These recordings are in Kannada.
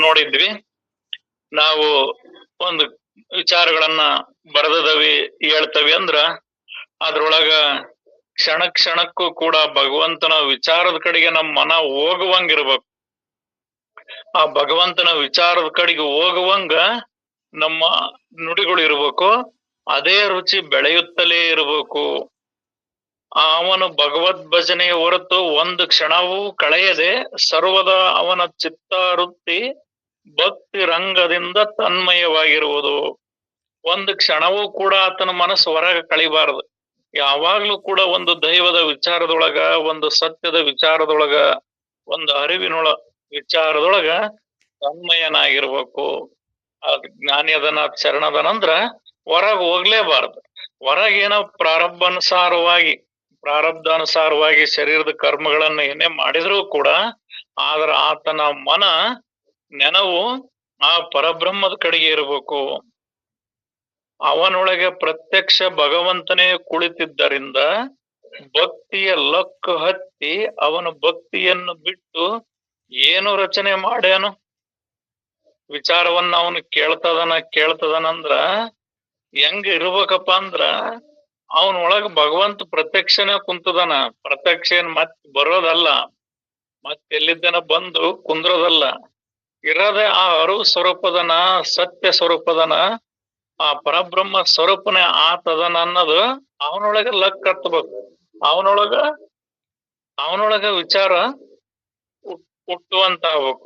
ನೋಡಿದ್ವಿ. ನಾವು ಒಂದು ವಿಚಾರಗಳನ್ನ ಬರೆದದವಿ ಹೇಳ್ತವಿ ಅಂದ್ರ ಅದ್ರೊಳಗ ಕ್ಷಣ ಕ್ಷಣಕ್ಕೂ ಕೂಡ ಭಗವಂತನ ವಿಚಾರದ ಕಡೆಗೆ ನಮ್ಮ ಮನ ಹೋಗುವಂಗಿರ್ಬೇಕು. ಆ ಭಗವಂತನ ವಿಚಾರದ ಕಡೆಗೆ ಹೋಗುವಂಗ ನಮ್ಮ ನುಡಿಗಳು ಇರ್ಬೇಕು. ಅದೇ ರುಚಿ ಬೆಳೆಯುತ್ತಲೇ ಇರಬೇಕು. ಅವನು ಭಗವದ್ ಭಜನೆಯ ಹೊರತು ಒಂದು ಕ್ಷಣವೂ ಕಳೆಯದೆ ಸರ್ವದ ಅವನ ಚಿತ್ತ ವೃತ್ತಿ ಭಕ್ತಿ ರಂಗದಿಂದ ತನ್ಮಯವಾಗಿರುವುದು. ಒಂದು ಕ್ಷಣವೂ ಕೂಡ ಆತನ ಮನಸ್ಸು ಹೊರಗೆ ಕಳಿಬಾರದು. ಯಾವಾಗ್ಲೂ ಕೂಡ ಒಂದು ದೈವದ ವಿಚಾರದೊಳಗ, ಒಂದು ಸತ್ಯದ ವಿಚಾರದೊಳಗ, ಒಂದು ಅರಿವಿನೊಳ ವಿಚಾರದೊಳಗ ತನ್ಮಯನಾಗಿರ್ಬೇಕು. ಜ್ಞಾನಿ ಅದನ ಶರಣದನಂದ್ರ ಹೊರಗೆ ಹೋಗ್ಲೇಬಾರದು. ಹೊರಗೇನೋ ಪ್ರಾರಬ್ಧಾನುಸಾರವಾಗಿ ಶರೀರದ ಕರ್ಮಗಳನ್ನ ಏನೇ ಮಾಡಿದ್ರೂ ಕೂಡ ಆದ್ರ ಆತನ ಮನ ನೆನವು ಆ ಪರಬ್ರಹ್ಮದ ಕಡೆಗೆ ಇರಬೇಕು. ಅವನೊಳಗೆ ಪ್ರತ್ಯಕ್ಷ ಭಗವಂತನೇ ಕುಳಿತಿದ್ದರಿಂದ ಭಕ್ತಿಯ ಲಕ್ಕು ಹತ್ತಿ ಅವನು ಭಕ್ತಿಯನ್ನು ಬಿಟ್ಟು ಏನು ರಚನೆ ಮಾಡ್ಯಾನು? ವಿಚಾರವನ್ನ ಅವನು ಕೇಳ್ತದನಂದ್ರ ಹೆಂಗ ಇರ್ಬೇಕಪ್ಪ ಅಂದ್ರ ಅವನೊಳಗ ಭಗವಂತ ಪ್ರತ್ಯಕ್ಷನೇ ಕುಂತದನ. ಪ್ರತ್ಯಕ್ಷ ಏನ್ ಮತ್ ಬರೋದಲ್ಲ, ಎಲ್ಲಿದ್ದನ ಬಂದು ಕುಂದ್ರದಲ್ಲ. ಇರದೆ ಆ ಅರು ಸ್ವರೂಪದನ, ಸತ್ಯ ಸ್ವರೂಪದನ, ಆ ಪರಬ್ರಹ್ಮ ಸ್ವರೂಪನೇ ಆತದನ ಅನ್ನೋದು ಅವನೊಳಗ ಲಕ್ ಹತ್ಬೇಕು. ಅವನೊಳಗ ವಿಚಾರ ಹುಟ್ಟುವಂತ ಆಗ್ಬೇಕು.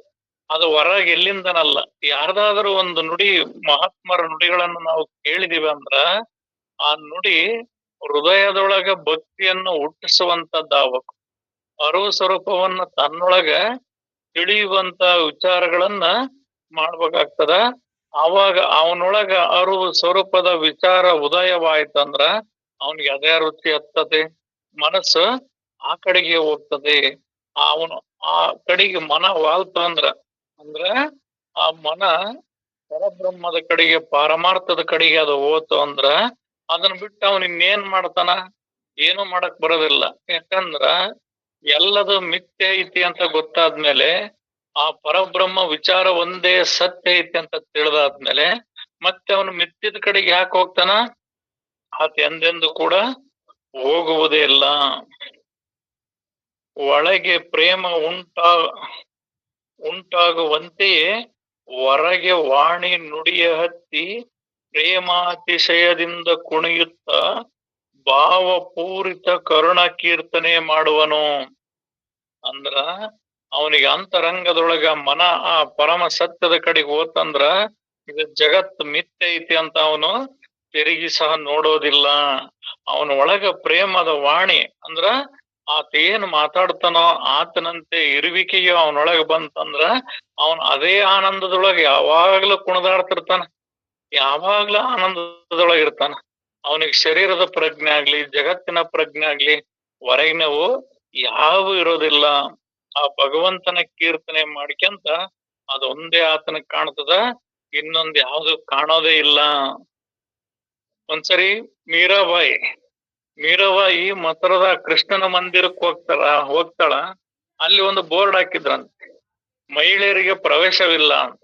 ಅದು ಹೊರಗೆ ಎಲ್ಲಿಂದನಲ್ಲ. ಯಾರ್ದಾದ್ರೂ ಒಂದು ನುಡಿ, ಮಹಾತ್ಮರ ನುಡಿಗಳನ್ನು ನಾವು ಕೇಳಿದೀವಿ ಅಂದ್ರ ಆ ನುಡಿ ಹೃದಯದೊಳಗ ಭಕ್ತಿಯನ್ನು ಹುಟ್ಟಿಸುವಂತದ್ದಾಗಬೇಕು. ಅರು ಸ್ವರೂಪವನ್ನ ತನ್ನೊಳಗ ತಿಳಿಯುವಂತ ವಿಚಾರಗಳನ್ನ ಮಾಡ್ಬೇಕಾಗ್ತದ. ಆವಾಗ ಅವನೊಳಗ ಅರು ಸ್ವರೂಪದ ವಿಚಾರ ಉದಯವಾಯ್ತಂದ್ರ ಅವನಿಗೆ ಅದೇ ರುಚಿ ಹತ್ತದೆ. ಮನಸ್ಸು ಆ ಕಡೆಗೆ ಹೋಗ್ತದೆ. ಅವನು ಆ ಕಡೆಗೆ ಮನ ವಾಲ್ತು ಅಂದ್ರ ಆ ಮನ ಪರಬ್ರಹ್ಮದ ಕಡೆಗೆ, ಪಾರಮಾರ್ಥದ ಕಡೆಗೆ ಅದು ಹೋತು ಅಂದ್ರ ಅದನ್ನ ಬಿಟ್ಟು ಅವನ್ ಇನ್ನೇನ್ ಮಾಡ್ತಾನ? ಏನು ಮಾಡಕ್ ಬರೋದಿಲ್ಲ. ಯಾಕಂದ್ರ ಎಲ್ಲದು ಮಿಥ್ಯ ಐತಿ ಅಂತ ಗೊತ್ತಾದ್ಮೇಲೆ, ಆ ಪರಬ್ರಹ್ಮ ವಿಚಾರ ಒಂದೇ ಸತ್ಯ ಐತಿ ಅಂತ ತಿಳಿದಾದ್ಮೇಲೆ ಮತ್ತೆ ಅವನು ಮಿಥ್ಯದ ಕಡೆಗೆ ಯಾಕೆ ಹೋಗ್ತಾನ? ಆತ ಎಂದೆಂದು ಕೂಡ ಹೋಗುವುದೇ ಇಲ್ಲ. ಒಳಗೆ ಪ್ರೇಮ ಉಂಟಾಗುವಂತೆಯೇ ಹೊರಗೆ ವಾಣಿ ನುಡಿಯ ಹತ್ತಿ ಪ್ರೇಮಾತಿಶಯದಿಂದ ಕುಣಿಯುತ್ತ ಭಾವಪೂರಿತ ಕರುಣ ಕೀರ್ತನೆ ಮಾಡುವನು. ಅಂದ್ರ ಅವನಿಗೆ ಅಂತರಂಗದೊಳಗ ಮನ ಆ ಪರಮ ಸತ್ಯದ ಕಡೆಗೆ ಹೋತಂದ್ರ ಇದು ಜಗತ್ ಮಿಥ್ಯ ಐತಿ ಅಂತ ಅವನು ತಿರುಗಿ ಸಹ ನೋಡೋದಿಲ್ಲ. ಅವನ ಒಳಗ ಪ್ರೇಮದ ವಾಣಿ ಅಂದ್ರ ಆತ ಏನ್ ಮಾತಾಡ್ತಾನೋ ಆತನಂತೆ ಇರುವಿಕೆಯು ಅವನೊಳಗ ಬಂತಂದ್ರ ಅವನ್ ಅದೇ ಆನಂದದೊಳಗೆ ಯಾವಾಗ್ಲೂ ಕುಣಿದಾಡ್ತಿರ್ತಾನ, ಯಾವಾಗ್ಲೂ ಆನಂದದೊಳಗ ಇರ್ತಾನ. ಅವನಿಗೆ ಶರೀರದ ಪ್ರಜ್ಞೆ ಆಗ್ಲಿ, ಜಗತ್ತಿನ ಪ್ರಜ್ಞೆ ಆಗ್ಲಿ, ಹೊರಗಿನವು ಯಾವ ಇರೋದಿಲ್ಲ. ಆ ಭಗವಂತನ ಕೀರ್ತನೆ ಮಾಡ್ಕೊಂತ ಅದೊಂದೇ ಆತನಕ್ ಕಾಣ್ತದ, ಇನ್ನೊಂದ್ ಯಾವ್ದು ಕಾಣೋದೇ ಇಲ್ಲ. ಒಂದ್ಸರಿ ಮೀರಾಬಾಯಿ ಮಥುರದ ಕೃಷ್ಣನ ಮಂದಿರಕ್ಕೆ ಹೋಗ್ತಾಳ. ಅಲ್ಲಿ ಒಂದು ಬೋರ್ಡ್ ಹಾಕಿದ್ರಂತೆ, ಮಹಿಳೆಯರಿಗೆ ಪ್ರವೇಶವಿಲ್ಲ ಅಂತ.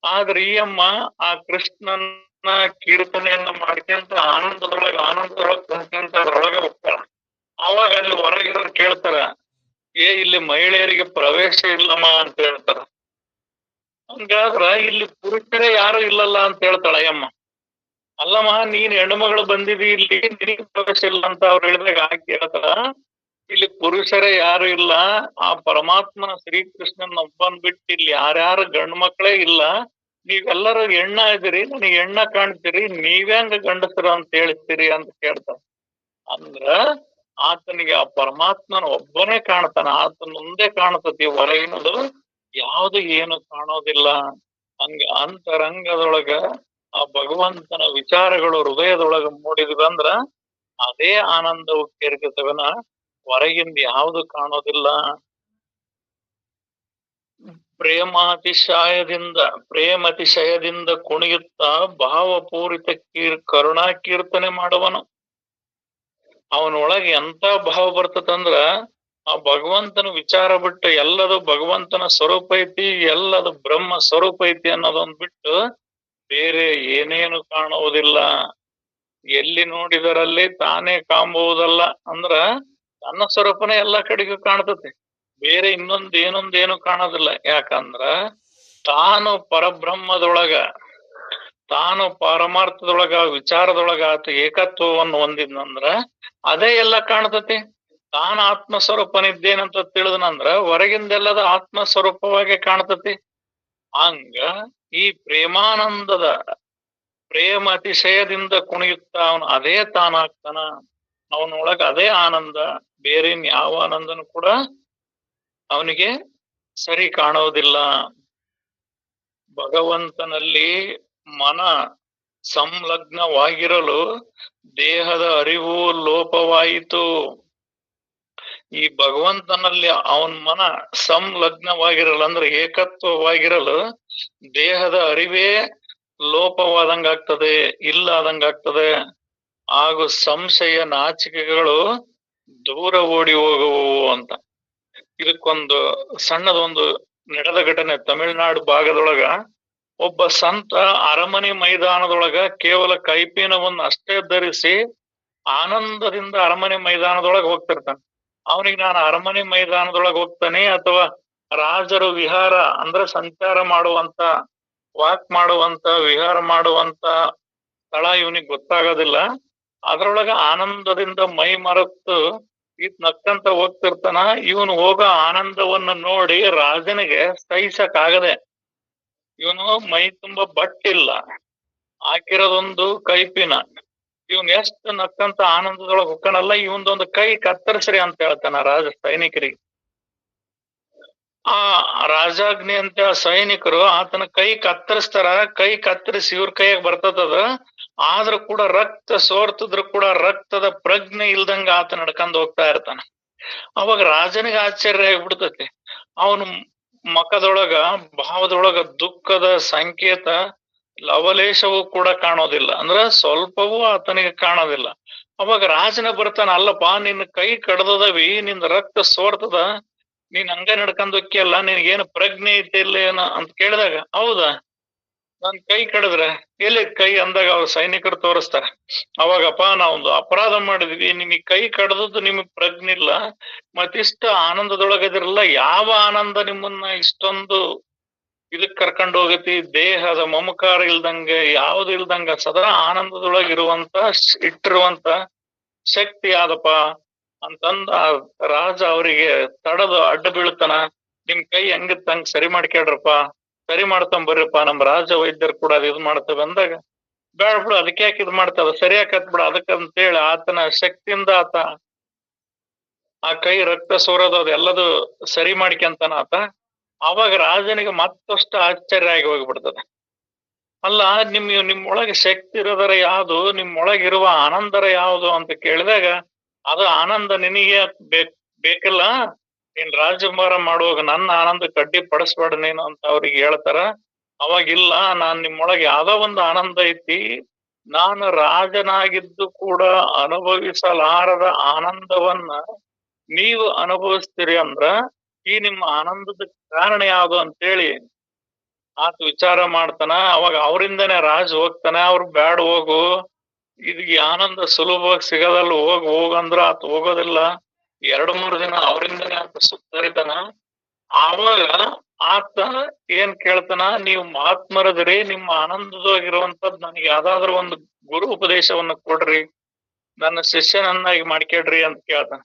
ಆದ್ರೆ ಈ ಅಮ್ಮ ಆ ಕೃಷ್ಣನ ಕೀರ್ತನೆಯನ್ನ ಮಾಡ್ಕೊಂತ ಆನಂದದೊಳಗೆ ಕುಂತ್ಕೊಂತ ಅದ್ರೊಳಗೆ ಹೋಗ್ತಾಳ. ಅವಾಗ ಅಲ್ಲಿ ಹೊರಗಿರೋರು ಕೇಳ್ತಾರ, ಇಲ್ಲಿ ಮಹಿಳೆಯರಿಗೆ ಪ್ರವೇಶ ಇಲ್ಲಮ್ಮ ಅಂತ ಹೇಳ್ತಾರ. ಹಂಗಾದ್ರ ಇಲ್ಲಿ ಪುರುಷರೇ ಯಾರು ಇಲ್ಲಲ್ಲ ಅಂತ ಹೇಳ್ತಾಳ ಅಯ್ಯಮ್ಮ. ಅಲ್ಲಮ್ಮ, ನೀನ್ ಹೆಣ್ಮಗಳು ಬಂದಿದಿ, ಇಲ್ಲಿ ನಿನಗೆ ಪ್ರವೇಶ ಇಲ್ಲ ಅಂತ ಅವ್ರು ಹೇಳಿದಾಗ ಆಕೆ ಹೇಳ್ತಾರ, ಇಲ್ಲಿ ಪುರುಷರೇ ಯಾರು ಇಲ್ಲ, ಆ ಪರಮಾತ್ಮನ ಶ್ರೀಕೃಷ್ಣನ್ ಒಬ್ಬನ್ ಬಿಟ್ಟು ಇಲ್ಲಿ ಯಾರ್ಯಾರು ಗಂಡು ಮಕ್ಕಳೇ ಇಲ್ಲ, ನೀವೆಲ್ಲರೂ ಹೆಣ್ಣ ಇದ್ದೀರಿ, ನನಗೆ ಹೆಣ್ಣ ಕಾಣ್ತೀರಿ, ನೀವ್ಯಾಂಗ ಗಂಡಸರು ಅಂತ ಹೇಳ್ತೀರಿ ಅಂತ ಕೇಳ್ತಾರ. ಅಂದ್ರ ಆತನಿಗೆ ಆ ಪರಮಾತ್ಮನ ಒಬ್ಬನೇ ಕಾಣ್ತಾನ, ಆತನ ಮುಂದೆ ಕಾಣ್ತತಿ, ಹೊರಗಿನದು ಯಾವ್ದು ಏನು ಕಾಣೋದಿಲ್ಲ. ಹಂಗ ಅಂತರಂಗದೊಳಗ ಆ ಭಗವಂತನ ವಿಚಾರಗಳು ಹೃದಯದೊಳಗ ಮೂಡಿದ್ವಂದ್ರ ಅದೇ ಆನಂದವು ಕೇರ್ಗತವನ, ಹೊರಗಿಂದ ಯಾವುದು ಕಾಣೋದಿಲ್ಲ. ಪ್ರೇಮತಿಶಯದಿಂದ ಕುಣಿಯುತ್ತಾ ಭಾವಪೂರಿತ ಕರುಣಾ ಕೀರ್ತನೆ ಮಾಡುವನು. ಅವನೊಳಗೆ ಎಂತ ಭಾವ ಬರ್ತದಂದ್ರ ಆ ಭಗವಂತನ ವಿಚಾರ ಬಿಟ್ಟು ಎಲ್ಲದು ಭಗವಂತನ ಸ್ವರೂಪ ಐತಿ, ಎಲ್ಲದು ಬ್ರಹ್ಮ ಸ್ವರೂಪ ಐತಿ ಅನ್ನೋದೊಂದ್ ಬಿಟ್ಟು ಬೇರೆ ಏನೇನು ಕಾಣುವುದಿಲ್ಲ. ಎಲ್ಲಿ ನೋಡಿದರಲ್ಲಿ ತಾನೇ ಕಾಂಬುವುದಲ್ಲ ಅಂದ್ರ ತನ್ನ ಸ್ವರೂಪನೇ ಎಲ್ಲಾ ಕಡೆಗೂ ಕಾಣ್ತತೆ. ಬೇರೆ ಏನೊಂದೇನು ಕಾಣೋದಿಲ್ಲ. ಯಾಕಂದ್ರ ತಾನು ಪರಬ್ರಹ್ಮದೊಳಗ, ತಾನು ಪಾರಮಾರ್ಥದೊಳಗ, ವಿಚಾರದೊಳಗ ಆತ ಏಕತ್ವವನ್ನು ಹೊಂದಿದ್ನಂದ್ರ ಅದೇ ಎಲ್ಲ ಕಾಣ್ತತಿ. ತಾನು ಆತ್ಮ ಸ್ವರೂಪನಿದ್ದೇನಂತ ತಿಳಿದನಂದ್ರ ಹೊರಗಿಂದೆಲ್ಲದ ಆತ್ಮ ಸ್ವರೂಪವಾಗಿ ಕಾಣ್ತತಿ. ಹಂಗ ಈ ಪ್ರೇಮಾನಂದದ ಪ್ರೇಮ ಅತಿಶಯದಿಂದ ಕುಣಿಯುತ್ತಾ ಅವನು ಅದೇ ತಾನಾಗ್ತಾನ. ಅವನೊಳಗ ಅದೇ ಆನಂದ, ಬೇರೆ ಯಾವ ಆನಂದನು ಕೂಡ ಅವನಿಗೆ ಸರಿ ಕಾಣುವುದಿಲ್ಲ. ಭಗವಂತನಲ್ಲಿ ಮನ ಸಂಲಗ್ನವಾಗಿರಲು ದೇಹದ ಅರಿವು ಲೋಪವಾಯಿತು. ಈ ಭಗವಂತನಲ್ಲಿ ಅವನ ಮನ ಸಂಲಗ್ನವಾಗಿರಲು ಅಂದ್ರೆ ಏಕತ್ವವಾಗಿರಲು ದೇಹದ ಅರಿವೇ ಲೋಪವಾದಂಗಾಗ್ತದೆ, ಇಲ್ಲ ಆದಂಗಾಗ್ತದೆ. ಹಾಗೂ ಸಂಶಯ ನಾಚಿಕೆಗಳು ದೂರ ಓಡಿ ಹೋಗುವು ಅಂತ. ಇದಕ್ಕೊಂದು ಸಣ್ಣದೊಂದು ನಡೆದ ಘಟನೆ. ತಮಿಳುನಾಡು ಭಾಗದೊಳಗ ಒಬ್ಬ ಸಂತ ಅರಮನೆ ಮೈದಾನದೊಳಗ ಕೇವಲ ಕೈಪೀನವನ್ನು ಅಷ್ಟೇ ಧರಿಸಿ ಆನಂದದಿಂದ ಅರಮನೆ ಮೈದಾನದೊಳಗೆ ಹೋಗ್ತಿರ್ತಾನೆ. ಅವನಿಗೆ ನಾನು ಅರಮನೆ ಮೈದಾನದೊಳಗೆ ಹೋಗ್ತಾನೆ ಅಥವಾ ರಾಜರು ವಿಹಾರ ಅಂದ್ರೆ ಸಂಚಾರ ಮಾಡುವಂತ, ವಾಕ್ ಮಾಡುವಂತ, ವಿಹಾರ ಮಾಡುವಂತ ಸ್ಥಳ ಇವನಿಗೆ ಗೊತ್ತಾಗೋದಿಲ್ಲ. ಅದ್ರೊಳಗ ಆನಂದದಿಂದ ಮೈ ಮರೆತು ಈತ್ ನಕ್ಕಂತ ಹೋಗ್ತಿರ್ತಾನ. ಇವನು ಹೋಗೋ ಆನಂದವನ್ನು ನೋಡಿ ರಾಜನಿಗೆ ಸಹಿಸಕ್ ಆಗದೆ, ಇವನು ಮೈ ತುಂಬಾ ಬಟ್ಟಿಲ್ಲ, ಹಾಕಿರೋದೊಂದು ಕೈಪಿನ, ಇವನ್ ಎಷ್ಟು ನಕ್ಕಂತ ಆನಂದದೊಳಗೆ ಹೊಕ್ಕನಲ್ಲ, ಇವನ್ದೊಂದು ಕೈ ಕತ್ತರಿಸ್ರಿ ಅಂತ ಹೇಳ್ತಾನ ರಾಜ ಸೈನಿಕರಿಗೆ. ಆ ರಾಜಾಜ್ಞೆ ಅಂತ ಸೈನಿಕರು ಆತನ ಕೈ ಕತ್ತರಿಸ್ತಾರ. ಕೈ ಕತ್ತರಿಸಿ ಇವ್ರ ಕೈಯಾಗ ಬರ್ತದ. ಆದ್ರೂ ಕೂಡ ರಕ್ತ ಸೋರ್ತಿದ್ರು ಕೂಡ ರಕ್ತದ ಪ್ರಜ್ಞೆ ಇಲ್ದಂಗ ಆತ ನಡ್ಕೊಂಡ್ ಹೋಗ್ತಾ ಇರ್ತಾನ. ಅವಾಗ ರಾಜನಿಗೆ ಆಶ್ಚರ್ಯ ಆಗ್ಬಿಡ್ತತಿ. ಅವನು ಮುಖದೊಳಗ, ಭಾವದೊಳಗ ದುಃಖದ ಸಂಕೇತ ಲವಲೇಶವೂ ಕೂಡ ಕಾಣೋದಿಲ್ಲ, ಅಂದ್ರ ಸ್ವಲ್ಪವೂ ಆತನಿಗೆ ಕಾಣೋದಿಲ್ಲ. ಅವಾಗ ರಾಜನ ಬರ್ತಾನ, ಅಲ್ಲಪ್ಪ ನಿನ್ನ ಕೈ ಕಡ್ದದವಿ, ನಿನ್ ರಕ್ತ ಸೋರ್ತದ, ನೀನ್ ಹಂಗ ನಡ್ಕೊಂಡ್ ಹೋಗ್ಯಲ್ಲ, ನಿನಗೇನು ಪ್ರಜ್ಞೆ ಐತಿಲ್ಲ ಏನ ಅಂತ ಕೇಳಿದಾಗ, ಹೌದಾ ನನ್ ಕೈ ಕಡದ್ರೆ ಎಲ್ಲಿ ಕೈ ಅಂದಾಗ ಅವ್ರ ಸೈನಿಕರು ತೋರಿಸ್ತಾರೆ. ಅವಾಗಪ್ಪ ನಾವೊಂದು ಅಪರಾಧ ಮಾಡಿದ್ವಿ, ನಿಮಗ್ ಕೈ ಕಡ್ದದ್ದು ನಿಮಗ್ ಪ್ರಜ್ಞೆ ಇಲ್ಲ, ಮತ್ತಿಷ್ಟ ಆನಂದದೊಳಗದಿರಲ್ಲ, ಯಾವ ಆನಂದ ನಿಮ್ಮನ್ನ ಇಷ್ಟೊಂದು ಇದಕ್ ಕರ್ಕೊಂಡು ಹೋಗತಿ, ದೇಹದ ಮಮಕಾರ ಇಲ್ದಂಗೆ ಯಾವ್ದು ಇಲ್ದಂಗ ಸದಾ ಆನಂದದೊಳಗಿರುವಂತ ಇಟ್ಟಿರುವಂತ ಶಕ್ತಿ ಆದಪ್ಪ ಅಂತಂದ ರಾಜ ಅವರಿಗೆ ತಡದು ಅಡ್ಡ ಬೀಳ್ತಾನ. ನಿಮ್ ಕೈ ಹೆಂಗಿತ್ತ ಹಂಗ ಸರಿ ಮಾಡ್ಕೇಳ್ರಪ್ಪ, ಸರಿ ಮಾಡ್ಕೊಂಡ್ ಬರ್ರಪ್ಪ, ನಮ್ ರಾಜ ವೈದ್ಯರು ಕೂಡ ಅದು ಇದು ಮಾಡ್ತೇವೆ ಅಂದಾಗ, ಬೇಡ ಬಿಡು ಅದಕ್ಕೆ ಯಾಕೆ ಇದು ಮಾಡ್ತಾವ, ಸರಿ ಆಕತ್ ಬಿಡ ಅದಕ್ಕಂತೇಳಿ ಆತನ ಶಕ್ತಿಯಿಂದ ಆತ ಆ ಕೈ ರಕ್ತ ಸೋರೋದು ಅದೆಲ್ಲದು ಸರಿ ಮಾಡ್ಕೊಂತಾನ ಆತ. ಅವಾಗ ರಾಜನಿಗೆ ಮತ್ತಷ್ಟು ಆಶ್ಚರ್ಯ ಆಗಿ ಹೋಗ್ಬಿಡ್ತದೆ. ಅಲ್ಲ ನಿಮ್ಮೊಳಗೆ ಶಕ್ತಿ ಇರೋದರ ಯಾವುದು, ನಿಮ್ಮೊಳಗಿರುವ ಆನಂದರ ಯಾವುದು ಅಂತ ಕೇಳಿದಾಗ, ಅದು ಆನಂದ ನಿನಗೆ ಬೇಕಿಲ್ಲ, ನೀನ್ ರಾಜಭಾರ ಮಾಡುವಾಗ ನನ್ನ ಆನಂದ ಕಡ್ಡಿ ಪಡಿಸ್ಬೇಡ ನೀನು ಅಂತ ಅವ್ರಿಗೆ ಹೇಳ್ತಾರ. ಅವಾಗಿಲ್ಲ, ನಾನ್ ನಿಮ್ಮೊಳಗೆ ಯಾವ್ದೋ ಒಂದು ಆನಂದ ಐತಿ, ನಾನು ರಾಜನಾಗಿದ್ದು ಕೂಡ ಅನುಭವಿಸಲಾರದ ಆನಂದವನ್ನ ನೀವು ಅನುಭವಿಸ್ತೀರಿ ಅಂದ್ರ ಈ ನಿಮ್ಮ ಆನಂದದ ಕಾರಣ ಯಾವುದು ಅಂತೇಳಿ ಆತ ವಿಚಾರ ಮಾಡ್ತಾನ. ಅವಾಗ ಅವರಿಂದನೇ ರಾಜ ಹೋಗ್ತಾನೆ, ಅವ್ರು ಬ್ಯಾಡ ಹೋಗು, ಇದು ಈ ಆನಂದ ಸುಲಭವಾಗಿ ಸಿಗದಲ್ಲ, ಹೋಗಂದ್ರ ಆತ ಹೋಗೋದಿಲ್ಲ. 2-3 ದಿನ ಅವರಿಂದನೇ ಆತ ಸುತ್ತರಿತಾನ. ಆವಾಗ ಆತ ಏನ್ ಕೇಳ್ತಾನ, ನೀವು ಮಹಾತ್ಮರದ್ರಿ, ನಿಮ್ಮ ಆನಂದವಾಗಿರುವಂತದ್ ನನಗೆ ಯಾವ್ದಾದ್ರು ಒಂದು ಗುರು ಉಪದೇಶವನ್ನ ಕೊಡ್ರಿ, ನನ್ನ ಶಿಷ್ಯನನ್ನಾಗಿ ಮಾಡ್ಕೇಳ್ರಿ ಅಂತ ಕೇಳ್ತಾನ.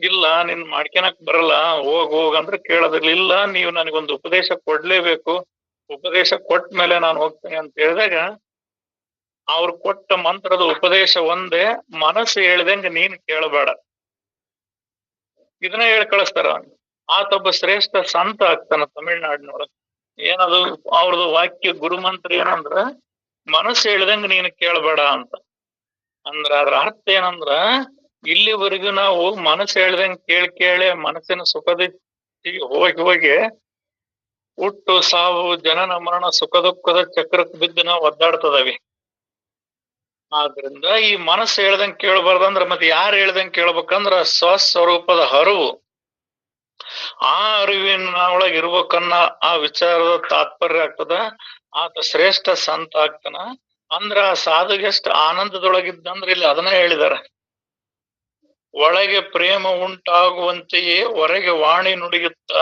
ಇಲ್ಲ ನಿನ್ ಮಾಡ್ಕೊಳಕ್ ಬರಲ್ಲ, ಹೋಗಂದ್ರೆ ಕೇಳೋದಿಲ್ಲ. ಇಲ್ಲ ನೀವು ನನಗೊಂದು ಉಪದೇಶ ಕೊಡ್ಲೇಬೇಕು, ಉಪದೇಶ ಕೊಟ್ಟ ಮೇಲೆ ನಾನು ಹೋಗ್ತೇನೆ ಅಂತ ಹೇಳಿದಾಗ, ಅವ್ರು ಕೊಟ್ಟ ಮಂತ್ರದ ಉಪದೇಶ ಒಂದೇ, ಮನಸ್ಸು ಹೇಳ್ದಂಗ ನೀನ್ ಕೇಳಬೇಡ, ಇದನ್ನ ಹೇಳಿ ಕಳಿಸ್ತಾರ. ಆತೊಬ್ಬ ಶ್ರೇಷ್ಠ ಸಂತ ಆಗ್ತಾನ ತಮಿಳ್ನಾಡಿನೊಳಗ. ಏನದು ಅವ್ರದ್ದು ವಾಕ್ಯ ಗುರುಮಂತ್ರ ಏನಂದ್ರ, ಮನಸ್ಸು ಹೇಳ್ದಂಗ ನೀನು ಕೇಳಬೇಡ ಅಂತ. ಅಂದ್ರ ಅದ್ರ ಅರ್ಥ ಏನಂದ್ರ, ಇಲ್ಲಿವರೆಗೂ ನಾವು ಮನಸ್ಸು ಹೇಳ್ದಂಗ ಕೇಳಿ ಮನಸ್ಸಿನ ಸುಖದ ಹೋಗಿ ಹುಟ್ಟು ಸಾವು ಜನನ ಮರಣ ಸುಖ ದುಃಖದ ಚಕ್ರಕ್ಕೆ ಬಿದ್ದು ನಾವು ಒದ್ದಾಡ್ತದವಿ. ಆದ್ರಿಂದ ಈ ಮನಸ್ಸು ಹೇಳ್ದಂಗ ಕೇಳಬಾರ್ದಂದ್ರ ಮತ್ತೆ ಯಾರು ಹೇಳ್ದಂಗ ಕೇಳ್ಬೇಕಂದ್ರ ಸ್ವಸ್ವರೂಪದ ಹರಿವು, ಆ ಅರಿವಿನ ಒಳಗೆ ಇರ್ಬೇಕನ್ನ ಆ ವಿಚಾರದ ತಾತ್ಪರ್ಯ ಆಗ್ತದ. ಆತ ಶ್ರೇಷ್ಠ ಸಂತ ಆಗ್ತಾನ. ಅಂದ್ರ ಆ ಸಾಧುಗೆ ಎಷ್ಟು ಆನಂದದೊಳಗಿದ್ದಂದ್ರೆ ಇಲ್ಲಿ ಅದನ್ನ ಹೇಳಿದಾರೆ. ಒಳಗೆ ಪ್ರೇಮ ಉಂಟಾಗುವಂತೆಯೇ ಹೊರಗೆ ವಾಣಿ ನುಡಿಯುತ್ತ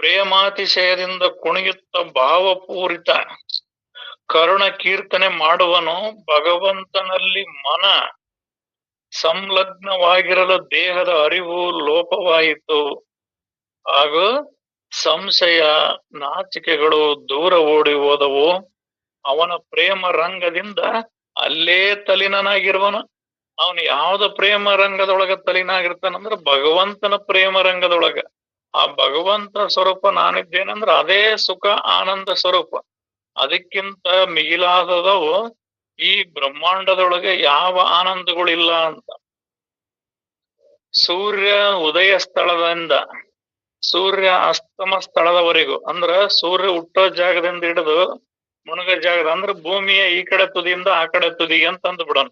ಪ್ರೇಮಾತಿಶಯದಿಂದ ಕುಣಿಯುತ್ತ ಭಾವಪೂರಿತ ಕರುಣ ಕೀರ್ತನೆ ಮಾಡುವನು. ಭಗವಂತನಲ್ಲಿ ಮನ ಸಂಲಗ್ನವಾಗಿರಲು ದೇಹದ ಅರಿವು ಲೋಪವಾಯಿತು. ಹಾಗೂ ಸಂಶಯ ನಾಚಿಕೆಗಳು ದೂರ ಓಡಿ ಹೋದವು. ಅವನ ಪ್ರೇಮ ರಂಗದಿಂದ ಅಲ್ಲೇ ತಲೀನನಾಗಿರುವನು. ಅವನು ಯಾವ್ದ ಪ್ರೇಮ ರಂಗದೊಳಗ ತಲೀನಾಗಿರ್ತಾನಂದ್ರ ಭಗವಂತನ ಪ್ರೇಮ ರಂಗದೊಳಗ. ಆ ಭಗವಂತ ಸ್ವರೂಪ ನಾನಿದ್ದೇನಂದ್ರ ಅದೇ ಸುಖ ಆನಂದ ಸ್ವರೂಪ. ಅದಕ್ಕಿಂತ ಮಿಗಿಲಾದದವು ಈ ಬ್ರಹ್ಮಾಂಡದೊಳಗೆ ಯಾವ ಆನಂದಗಳಿಲ್ಲ ಅಂತ. ಸೂರ್ಯ ಉದಯ ಸ್ಥಳದಿಂದ ಸೂರ್ಯ ಅಸ್ತಮ ಸ್ಥಳದವರೆಗೂ, ಅಂದ್ರ ಸೂರ್ಯ ಹುಟ್ಟೋ ಜಾಗದಿಂದ ಹಿಡಿದು ಮುಣಗ ಜಾಗದ ಅಂದ್ರ ಭೂಮಿಯ ಈ ಕಡೆ ತುದಿಯಿಂದ ಆ ಕಡೆ ತುದಿಗೆ ಅಂತ ಅಂದ್ ಬಿಡೋಣ.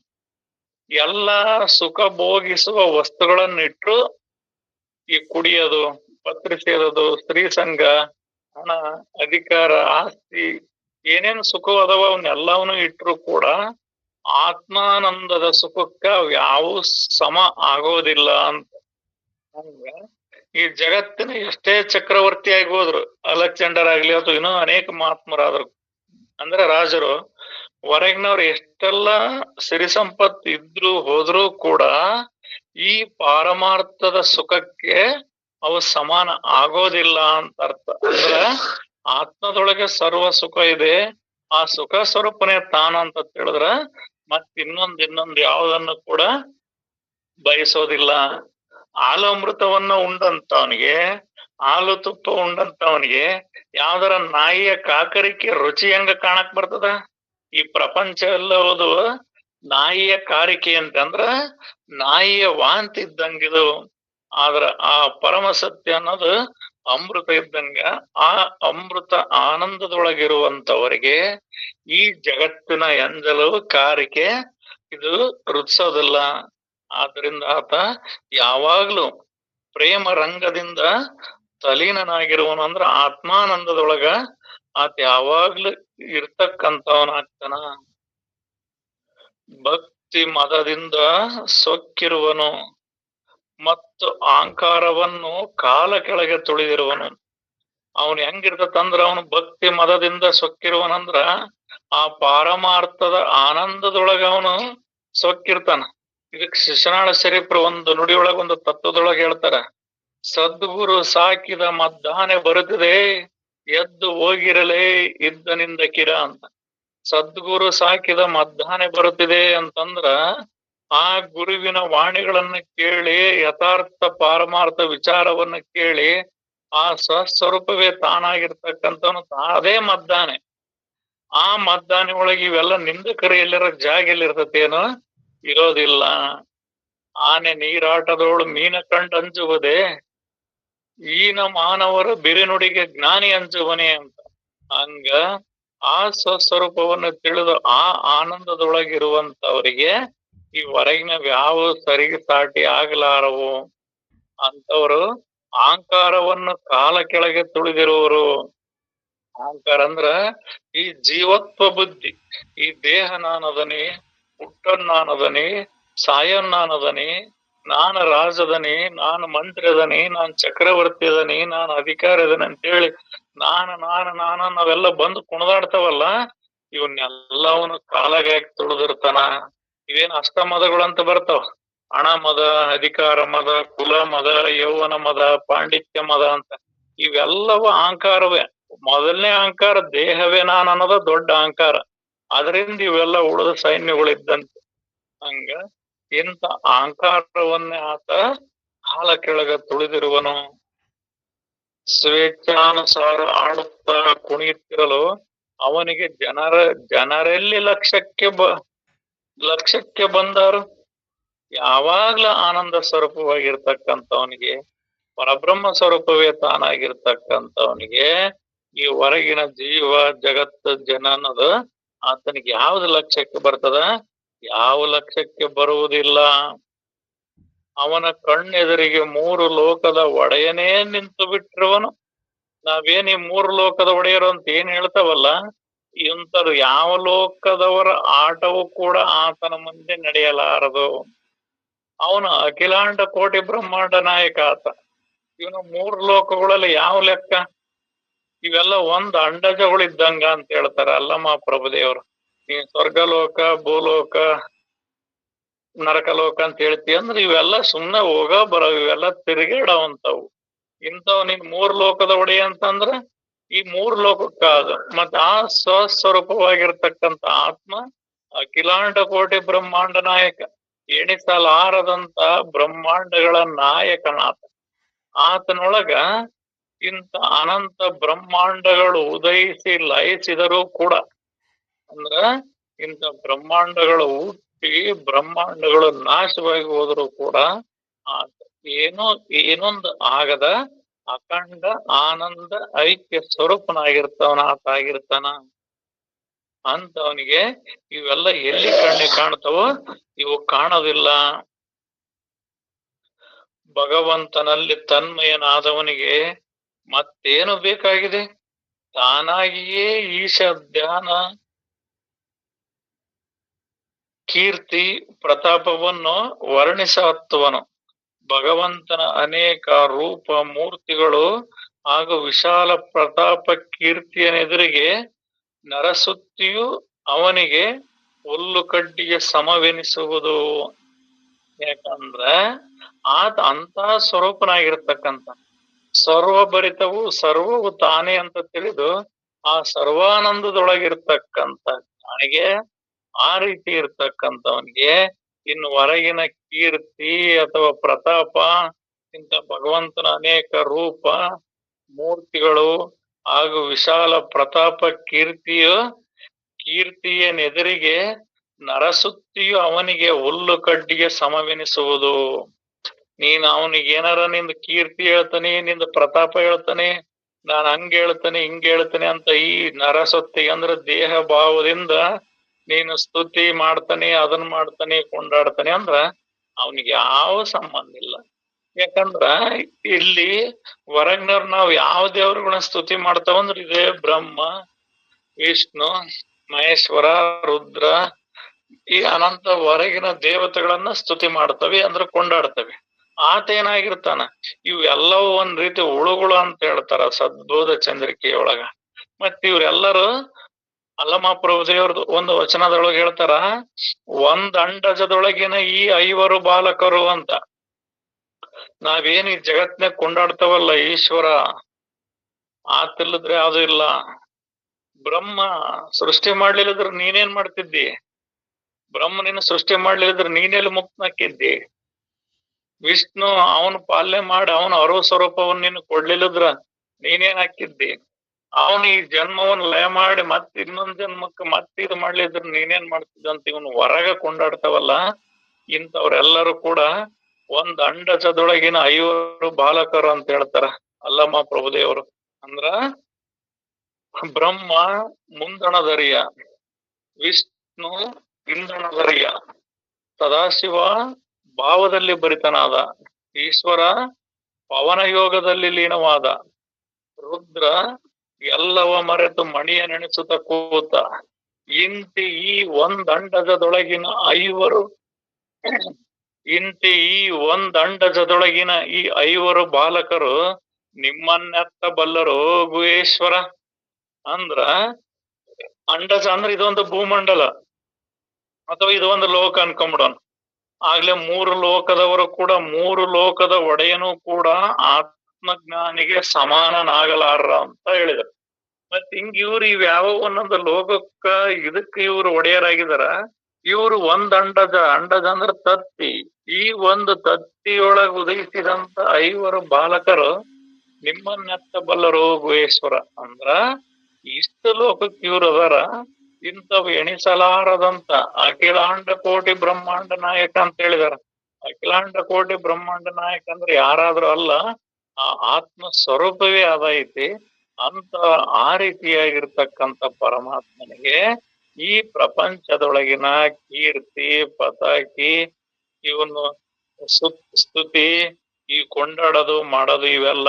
ಎಲ್ಲಾ ಸುಖ ಭೋಗಿಸುವ ವಸ್ತುಗಳನ್ನಿಟ್ರು ಈ ಕುಡಿಯೋದು, ಪತ್ರಿ ಸೇರೋದು, ಸ್ತ್ರೀ ಸಂಘ, ಹಣ, ಅಧಿಕಾರ, ಆಸ್ತಿ, ಏನೇನು ಸುಖ ಅದಾವ ಅವನ್ನೆಲ್ಲವನ್ನೂ ಇಟ್ರು ಕೂಡ ಆತ್ಮಾನಂದದ ಸುಖಕ್ಕ ಯಾವು ಸಮ ಆಗೋದಿಲ್ಲ ಅಂತ. ಹಂಗ ಈ ಜಗತ್ತಿನ ಎಷ್ಟೇ ಚಕ್ರವರ್ತಿ ಹೋದ್ರು, ಅಲೆಕ್ಸಾಂಡರ್ ಆಗ್ಲಿ ಅಥವಾ ಇನ್ನೂ ಅನೇಕ ಮಹಾತ್ಮರಾದ್ರು ಅಂದ್ರೆ ರಾಜರು, ಹೊರಗಿನವ್ರು ಎಷ್ಟೆಲ್ಲ ಸಿರಿ ಸಂಪತ್ತು ಇದ್ರು ಹೋದ್ರೂ ಕೂಡ ಈ ಪಾರಮಾರ್ಥದ ಸುಖಕ್ಕೆ ಅವು ಸಮಾನ ಆಗೋದಿಲ್ಲ ಅಂತ ಅರ್ಥ. ಅಂದ್ರ ಆತ್ಮದೊಳಗೆ ಸರ್ವ ಸುಖ ಇದೆ. ಆ ಸುಖ ಸ್ವರೂಪನೇ ತಾನು ಅಂತ ತಿಳಿದ್ರ ಇನ್ನೊಂದು ಯಾವುದನ್ನು ಕೂಡ ಬಯಸೋದಿಲ್ಲ. ಹಾಲು ಅಮೃತವನ್ನ ಉಂಡಂತವನಿಗೆ, ಹಾಲು ತುಪ್ಪ ಉಂಡಂತವನಿಗೆ ಯಾವ್ದಾರ ನಾಯಿಯ ಕಾಕರಿಕೆ ರುಚಿ ಹೆಂಗ ಕಾಣಕ್ ಬರ್ತದ? ಈ ಪ್ರಪಂಚ ಎಲ್ಲವುದು ನಾಯಿಯ ಕಾರಿಕೆ ಅಂತಂದ್ರ ನಾಯಿಯ ವಾಂತಿ ಇದ್ದಂಗಿದು. ಆದ್ರ ಆ ಪರಮ ಸತ್ಯ ಅನ್ನೋದು ಅಮೃತ ಇದ್ದಂಗ. ಆ ಅಮೃತ ಆನಂದದೊಳಗಿರುವಂತವರಿಗೆ ಈ ಜಗತ್ತಿನ ಎಂಜಲು ಕಾರಿಕೆ ಇದು ರುಚಿಸೋದಿಲ್ಲ. ಆದ್ರಿಂದ ಆತ ಯಾವಾಗ್ಲೂ ಪ್ರೇಮ ರಂಗದಿಂದ ತಲೀನನಾಗಿರುವನು. ಅಂದ್ರ ಆತ್ಮಾನಂದದೊಳಗ ಆತ ಯಾವಾಗ್ಲೂ ಇರ್ತಕ್ಕಂಥವನಾಗ್ತಾನ. ಭಕ್ತಿ ಮದದಿಂದ ಸೊಕ್ಕಿರುವನು ಮತ್ತು ಅಹಂಕಾರವನ್ನು ಕಾಲ ಕೆಳಗೆ ತುಳಿದಿರುವನು. ಅವನು ಹೆಂಗಿರ್ತಂದ್ರ ಅವನು ಭಕ್ತಿ ಮದದಿಂದ ಸೊಕ್ಕಿರುವನಂದ್ರ ಆ ಪಾರಮಾರ್ಥದ ಆನಂದದೊಳಗ ಅವನು ಸೊಕ್ಕಿರ್ತಾನ. ಇದಕ್ ಶಿಶುನಾಳ ಶರೀಫ್ರ ಒಂದು ನುಡಿಯೊಳಗ ಒಂದು ತತ್ವದೊಳಗ ಹೇಳ್ತಾರ, ಸದ್ಗುರು ಸಾಕಿದ ಮದ್ದಾನೆ ಬರುತ್ತಿದೆ, ಎದ್ದು ಹೋಗಿರಲೇ ಇದ್ದನಿಂದ ಕಿರ ಅಂತ. ಸದ್ಗುರು ಸಾಕಿದ ಮದ್ದಾನೆ ಬರುತ್ತಿದೆ ಅಂತಂದ್ರ ಆ ಗುರುವಿನ ವಾಣಿಗಳನ್ನ ಕೇಳಿ ಯಥಾರ್ಥ ಪಾರಮಾರ್ಥ ವಿಚಾರವನ್ನ ಕೇಳಿ ಆ ಸ್ವಸ್ವರೂಪವೇ ತಾನಾಗಿರ್ತಕ್ಕಂಥವನು ಅದೇ ಮದ್ದಾನೆ. ಆ ಮದ್ದಾನೆ ಒಳಗೆ ಇವೆಲ್ಲ ನಿಂದಕರು ಎಲ್ಲರ ಜಾಗ ಎಲ್ಲಿರ್ತತೇನೋ ಇರೋದಿಲ್ಲ. ಆನೆ ನೀರಾಟದೋಳು ಮೀನ ಕಂಡು ಅಂಜುವುದೇ, ಈನ ಮಾನವರು ಬಿರಿನುಡಿಗೆ ಜ್ಞಾನಿ ಅಂಜುವನೇ ಅಂತ. ಹಂಗ ಆ ಸ್ವಸ್ವರೂಪವನ್ನು ತಿಳಿದು ಆ ಆನಂದದೊಳಗಿರುವಂತವರಿಗೆ ಈ ಹೊರಗಿನ ಯಾವ ಸರಿಗೆ ಸಾಟಿ ಆಗಲಾರವು ಅಂತವರು ಅಹಂಕಾರವನ್ನು ಕಾಲ ಕೆಳಗೆ ತುಳಿದಿರುವರು. ಅಹಂಕಾರ ಅಂದ್ರ ಈ ಜೀವತ್ವ ಬುದ್ಧಿ, ಈ ದೇಹ ನಾನದನಿ, ಹುಟ್ಟನ್ನಾನದನಿ, ಸಾಯನ್ನಾನದನಿ, ನಾನು ರಾಜದನಿ, ನಾನು ಮಂತ್ರಿ ಅದನಿ, ನಾನು ಚಕ್ರವರ್ತಿ ಅದನಿ, ನಾನು ಅಧಿಕಾರಿ ಅದನಿ ಅಂತೇಳಿ ನಾವೆಲ್ಲ ಬಂದು ಕುಣದಾಡ್ತಾವಲ್ಲ, ಇವನ್ನೆಲ್ಲವನು ಕಾಲಗೆ ತುಳಿದಿರ್ತಾನ. ಇವೇನು ಅಷ್ಟಮದಗಳು ಅಂತ ಬರ್ತಾವ, ಹಣ ಮದ, ಅಧಿಕಾರ ಮದ, ಕುಲ ಮದ, ಯೌವನ ಮದ, ಪಾಂಡಿತ್ಯ ಮದ ಅಂತ. ಇವೆಲ್ಲವೂ ಅಹಂಕಾರವೇ. ಮೊದಲನೇ ಅಹಂಕಾರ ದೇಹವೇ ನಾನು ಅನ್ನೋದ ದೊಡ್ಡ ಅಹಂಕಾರ. ಅದರಿಂದ ಇವೆಲ್ಲ ಉಳಿದ ಸೈನ್ಯಗಳಿದ್ದಂತೆ. ಹಂಗ ಇಂಥ ಅಹಂಕಾರವನ್ನೇ ಆತ ಕಾಲ ಕೆಳಗ ತುಳಿದಿರುವನು. ಸ್ವೇಚ್ಛಾನುಸಾರ ಆಡುತ್ತಾ ಕುಣಿಯುತ್ತಿರಲು ಅವನಿಗೆ ಜನರೆಲ್ಲಿ ಲಕ್ಷ್ಯಕ್ಕೆ ಬಂದರು. ಯಾವಾಗ್ಲ ಆನಂದ ಸ್ವರೂಪವಾಗಿರ್ತಕ್ಕಂಥವನಿಗೆ, ಪರಬ್ರಹ್ಮ ಸ್ವರೂಪವೇ ತಾನಾಗಿರ್ತಕ್ಕಂಥವನಿಗೆ ಈ ಹೊರಗಿನ ಜೀವ ಜಗತ್ತು ಜನ ಅನ್ನೋದು ಆತನಿಗೆ ಯಾವ್ದು ಲಕ್ಷ್ಯಕ್ಕೆ ಬರ್ತದ? ಯಾವ ಲಕ್ಷ್ಯಕ್ಕೆ ಬರುವುದಿಲ್ಲ. ಅವನ ಕಣ್ಣೆದುರಿಗೆ ಮೂರು ಲೋಕದ ಒಡೆಯನೇ ನಿಂತು ಬಿಟ್ಟಿರುವನು. ನಾವೇನ್ ಈ ಮೂರು ಲೋಕದ ಒಡೆಯರು ಅಂತ ಏನ್ ಹೇಳ್ತಾವಲ್ಲ, ಇಂಥದ್ದು ಯಾವ ಲೋಕದವರ ಆಟವೂ ಕೂಡ ಆತನ ಮುಂದೆ ನಡೆಯಲಾರದು. ಅವನು ಅಖಿಲಾಂಡ ಕೋಟಿ ಬ್ರಹ್ಮಾಂಡ ನಾಯಕ ಆತ. ಇವನು ಮೂರು ಲೋಕಗಳಲ್ಲಿ ಯಾವ ಲೆಕ್ಕ? ಇವೆಲ್ಲ ಒಂದು ಅಂಡಜಗಳಿದ್ದಂಗ ಅಂತ ಹೇಳ್ತಾರೆ ಅಲ್ಲಮ್ಮ ಪ್ರಭುದೇವರು. ನೀನ್ ಸ್ವರ್ಗಲೋಕ, ಭೂಲೋಕ, ನರಕಲೋಕ ಅಂತ ಹೇಳ್ತಿ ಅಂದ್ರೆ ಇವೆಲ್ಲ ಸುಮ್ನೆ ಹೋಗ ಬರೋ, ಇವೆಲ್ಲ ತಿರುಗಾಡವಂತವು. ಇಂಥವ್ ನೀನ್ ಮೂರ್ ಲೋಕದ ಒಡೆಯ ಅಂತಂದ್ರ ಈ ಮೂರ್ ಲೋಕಕ್ಕಾದ ಮತ್ತ ಆ ಸ್ವಸ್ವರೂಪವಾಗಿರ್ತಕ್ಕಂಥ ಆತ್ಮ ಅಖಿಲಾಂಡ ಕೋಟಿ ಬ್ರಹ್ಮಾಂಡ ನಾಯಕ, ಎಣಿಸಲಾರದಂತ ಬ್ರಹ್ಮಾಂಡಗಳ ನಾಯಕನಾಥ. ಆತನೊಳಗ ಇಂಥ ಅನಂತ ಬ್ರಹ್ಮಾಂಡಗಳು ಉದಯಿಸಿ ಲಯಿಸಿದರೂ ಕೂಡ, ಅಂದ್ರ ಇಂಥ ಬ್ರಹ್ಮಾಂಡಗಳು ಹುಟ್ಟಿ ಬ್ರಹ್ಮಾಂಡಗಳು ನಾಶವಾಗಿ ಹೋದರೂ ಕೂಡ ಆತ ಏನೊಂದು ಆಗದ ಅಖಂಡ ಆನಂದ ಐಕ್ಯ ಸ್ವರೂಪನಾಗಿರ್ತವನ ಆತ ಆಗಿರ್ತಾನ. ಅಂತವನಿಗೆ ಇವೆಲ್ಲ ಎಲ್ಲಿ ಕಣ್ಣಿಗೆ ಕಾಣ್ತಾವೋ ಇವು ಕಾಣೋದಿಲ್ಲ. ಭಗವಂತನಲ್ಲಿ ತನ್ಮಯನಾದವನಿಗೆ ಮತ್ತೇನು ಬೇಕಾಗಿದೆ? ತಾನಾಗಿಯೇ ಈಶ ಧ್ಯಾನ ಕೀರ್ತಿ ಪ್ರತಾಪವನ್ನು ವರ್ಣಿಸತ್ತವನು. ಭಗವಂತನ ಅನೇಕ ರೂಪ ಮೂರ್ತಿಗಳು ಹಾಗೂ ವಿಶಾಲ ಪ್ರತಾಪ ಕೀರ್ತಿಯನೆದುರಿಗೆ ನರಸುತ್ತಿಯೂ ಅವನಿಗೆ ಹುಲ್ಲು ಕಡ್ಡಿಗೆ ಸಮವೆನಿಸುವುದು. ಯಾಕಂದ್ರ ಆತ ಅಂತಹ ಸ್ವರೂಪನಾಗಿರ್ತಕ್ಕಂಥ, ಸರ್ವಭರಿತವು ಸರ್ವವು ತಾನೇ ಅಂತ ತಿಳಿದು ಆ ಸರ್ವಾನಂದದೊಳಗಿರ್ತಕ್ಕಂಥ ನನಗೆ ಆ ರೀತಿ ಇರ್ತಕ್ಕಂಥವನಿಗೆ ಇನ್ನು ಹೊರಗಿನ ಕೀರ್ತಿ ಅಥವಾ ಪ್ರತಾಪ, ಇಂಥ ಭಗವಂತನ ಅನೇಕ ರೂಪ ಮೂರ್ತಿಗಳು ಹಾಗೂ ವಿಶಾಲ ಪ್ರತಾಪ ಕೀರ್ತಿಯನೆದುರಿಗೆ ನರಸುತ್ತಿಯು ಅವನಿಗೆ ಹುಲ್ಲು ಕಡ್ಡಿಗೆ ಸಮವೆನಿಸುವುದು. ನೀನ್ ಅವನಿಗೆ ಏನಾರ ನಿಂದ ಕೀರ್ತಿ ಹೇಳ್ತಾನೆ, ನಿಂದ ಪ್ರತಾಪ ಹೇಳ್ತಾನೆ, ನಾನ್ ಹಂಗ ಹೇಳ್ತಾನೆ ಹಿಂಗ ಹೇಳ್ತಾನೆ ಅಂತ ಈ ನರಸೊತ್ತಿಗೆ ಅಂದ್ರೆ ದೇಹ ಭಾವದಿಂದ ನೀನು ಸ್ತುತಿ ಮಾಡ್ತಾನೆ, ಅದನ್ ಮಾಡ್ತಾನೆ, ಕೊಂಡಾಡ್ತಾನೆ ಅಂದ್ರ ಅವನಿಗೆ ಯಾವ ಸಂಬಂಧ ಇಲ್ಲ. ಯಾಕಂದ್ರ ಇಲ್ಲಿ ಹೊರಗಿನವ್ರು ನಾವು ಯಾವ ದೇವ್ರುಗಳನ್ನ ಸ್ತುತಿ ಮಾಡ್ತಾವಂದ್ರ ಇದೇ ಬ್ರಹ್ಮ, ವಿಷ್ಣು, ಮಹೇಶ್ವರ, ರುದ್ರ, ಈ ಅನಂತ ಹೊರಗಿನ ದೇವತೆಗಳನ್ನ ಸ್ತುತಿ ಮಾಡ್ತವೆ ಅಂದ್ರೆ ಕೊಂಡಾಡ್ತವೆ. ಆತ ಏನಾಗಿರ್ತಾನ, ಇವು ಎಲ್ಲವೂ ಒಂದ್ ರೀತಿ ಹುಳುಗಳು ಅಂತ ಹೇಳ್ತಾರ ಸದ್ಬೋಧ ಚಂದ್ರಿಕೆಯೊಳಗ. ಮತ್ ಇವ್ರೆಲ್ಲರೂ ಅಲ್ಲಮ ಪ್ರಭುದೇವ್ರದ್ದು ಒಂದು ವಚನದೊಳಗೆ ಹೇಳ್ತಾರ, ಒಂದ್ ಅಂಡಜದೊಳಗಿನ ಈ ಐವರು ಬಾಲಕರು ಅಂತ. ನಾವೇನ್ ಈ ಜಗತ್ನಾಗ ಕೊಂಡಾಡ್ತವಲ್ಲ ಈಶ್ವರ, ಆತಿಲ್ಲದ್ರೆ ಅದು ಇಲ್ಲ. ಬ್ರಹ್ಮ ಸೃಷ್ಟಿ ಮಾಡ್ಲಿಲ್ಲದ್ರ ನೀನೇನ್ ಮಾಡ್ತಿದ್ದಿ? ಬ್ರಹ್ಮನಿನ ಸೃಷ್ಟಿ ಮಾಡ್ಲಿಲ್ಲದ್ರ ನೀನೆಲ್ಲಿ ಮುಕ್ತನಾಕಿದ್ದಿ? ವಿಷ್ಣು ಅವನು ಪಾಲನೆ ಮಾಡಿ ಅವನ ಅರು ಸ್ವರೂಪವನ್ನ ನೀನು ಕೊಡ್ಲಿಲ್ಲದ್ರ ನೀನೇನ್ ಹಾಕಿದ್ದಿ? ಅವನು ಈ ಜನ್ಮವನ್ನ ಲಯ ಮಾಡಿ ಮತ್ ಇನ್ನೊಂದ್ ಜನ್ಮಕ್ಕೆ ಮತ್ ಇದು ಮಾಡ್ಲಿದ್ರ ನೀನೇನ್ ಮಾಡ್ತಿದ್ದಂತ ಇವನು ಹೊರಗ ಕೊಂಡಾಡ್ತಾವಲ್ಲ, ಇಂಥವ್ರೆಲ್ಲರೂ ಕೂಡ ಒಂದ್ ಅಂಡಜದೊಳಗಿನ ಐವರು ಬಾಲಕರು ಅಂತ ಹೇಳ್ತಾರ ಅಲ್ಲಮ್ಮ ಪ್ರಭುದೇವರು. ಅಂದ್ರ ಬ್ರಹ್ಮ ಮುಂದಣದರಿಯ, ವಿಷ್ಣು ಇಂದಣದರಿಯ, ಸದಾಶಿವ ಭಾವದಲ್ಲಿ ಭರಿತನಾದ, ಈಶ್ವರ ಪವನ ಯೋಗದಲ್ಲಿ ಲೀನವಾದ, ರುದ್ರ ಎಲ್ಲವ ಮರೆತು ಮಣಿಯ ನೆನೆಸುತ್ತ ಕೂತ. ಇಂತಿ ಈ ಒಂದಂಡಜದೊಳಗಿನ ಈ ಐವರು ಬಾಲಕರು ನಿಮ್ಮನ್ನೆತ್ತ ಬಲ್ಲರು ಗುಹೇಶ್ವರ. ಅಂದ್ರ ಅಂಡಜ ಅಂದ್ರ ಇದೊಂದು ಭೂಮಂಡಲ ಅಥವಾ ಇದೊಂದು ಲೋಕ ಅನ್ಕೊಂಬಿಡೋಣ. ಆಗ್ಲೇ ಮೂರು ಲೋಕದವರು ಕೂಡ, ಮೂರು ಲೋಕದ ಒಡೆಯನು ಕೂಡ ಆತ್ಮಜ್ಞಾನಿಗೆ ಸಮಾನನಾಗಲಾರ ಅಂತ ಹೇಳಿದರು. ಮತ್ ಹಿಂಗ ಇವ್ರು ಇವ್ಯಾವ ಒಂದೊಂದು ಲೋಕಕ್ಕ ಇದಕ್ಕ ಇವ್ರು ಒಡೆಯರಾಗಿದಾರ. ಇವ್ರು ಒಂದ್ ಅಂಡಜ ಅಂದ್ರ ತತ್ತಿ. ಈ ಒಂದು ತತ್ತಿಯೊಳಗ ಉದಯಿಸಿದಂತ ಐವರು ಬಾಲಕರು ನಿಮ್ಮನ್ನೆತ್ತ ಬಲ್ಲರು ಗುಹೇಶ್ವರ. ಅಂದ್ರ ಇಷ್ಟು ಲೋಕಕ್ಕೆ ಇವ್ರು ಅದಾರ. ಇಂಥವು ಎಣಿಸಲಾರದಂತ ಅಖಿಲಾಂಡ ಕೋಟಿ ಬ್ರಹ್ಮಾಂಡ ನಾಯಕ ಅಂತ ಹೇಳಿದಾರ. ಅಖಿಲಾಂಡ ಕೋಟಿ ಬ್ರಹ್ಮಾಂಡ ನಾಯಕ ಅಂದ್ರೆ ಯಾರಾದ್ರೂ ಅಲ್ಲ, ಆ ಆತ್ಮ ಸ್ವರೂಪವೇ ಅದೈತಿ. ಅಂತ ಆ ರೀತಿಯಾಗಿರ್ತಕ್ಕಂಥ ಪರಮಾತ್ಮನಿಗೆ ಈ ಪ್ರಪಂಚದೊಳಗಿನ ಕೀರ್ತಿ ಪತಾಕಿ ಇವನು ಸ್ತುತಿ, ಈ ಕೊಂಡಾಡೋದು ಮಾಡೋದು ಇವೆಲ್ಲ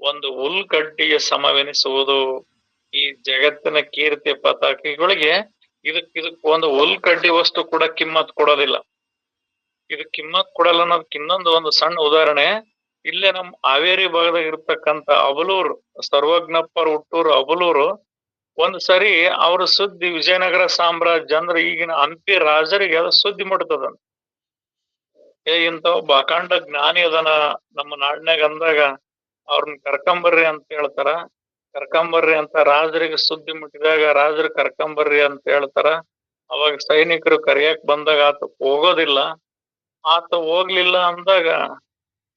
ಒಂದು ಹುಲ್ಕಡ್ಡಿಗೆ ಸಮವೆನಿಸುವುದು. ಈ ಜಗತ್ತಿನ ಕೀರ್ತಿ ಪತಾಕೆಗಳಿಗೆ ಇದಕ್ ಒಂದು ಹುಲ್ಕಡ್ಡಿ ವಸ್ತು ಕೂಡ ಕಿಮ್ಮತ್ ಕೊಡೋದಿಲ್ಲ. ಇದು ಕಿಮ್ಮತ್ ಕೊಡಲ್ಲ ಅನ್ನೋದಕ್ಕೆ ಇನ್ನೊಂದು ಒಂದು ಸಣ್ಣ ಉದಾಹರಣೆ. ಇಲ್ಲೇ ನಮ್ ಹಾವೇರಿ ಭಾಗದಾಗ ಇರ್ತಕ್ಕಂತ ಅಬಲೂರು, ಸರ್ವಜ್ಞಪ್ಪರ್ ಹುಟ್ಟೂರು ಅಬಲೂರು, ಒಂದ್ ಸರಿ ಅವ್ರ ಸುದ್ದಿ ವಿಜಯನಗರ ಸಾಮ್ರಾಜ್ಯ ಅಂದ್ರೆ ಈಗಿನ ಹಂಪಿ ರಾಜರಿಗೆ ಅದು ಸುದ್ದಿ ಮುಟ್ತದಂತ. ಇಂಥವ್ ಬಾಕಾಂಡ ಜ್ಞಾನಿ ಅದನ ನಮ್ಮ ನಾಡಿನಾಗ ಅಂದಾಗ ಅವ್ರನ್ನ ಕರ್ಕೊಂಬರ್ರಿ ಅಂತ ಹೇಳ್ತಾರ. ಕರ್ಕೊಂಬರ್ರಿ ಅಂತ ರಾಜರಿಗೆ ಸುದ್ದಿ ಮುಟ್ಟಿದಾಗ ರಾಜರು ಕರ್ಕೊಂಬರ್ರಿ ಅಂತ ಹೇಳ್ತಾರ. ಅವಾಗ ಸೈನಿಕರು ಕರಿಯಕ್ ಬಂದಾಗ ಆತ ಹೋಗೋದಿಲ್ಲ. ಆತ ಹೋಗ್ಲಿಲ್ಲ ಅಂದಾಗ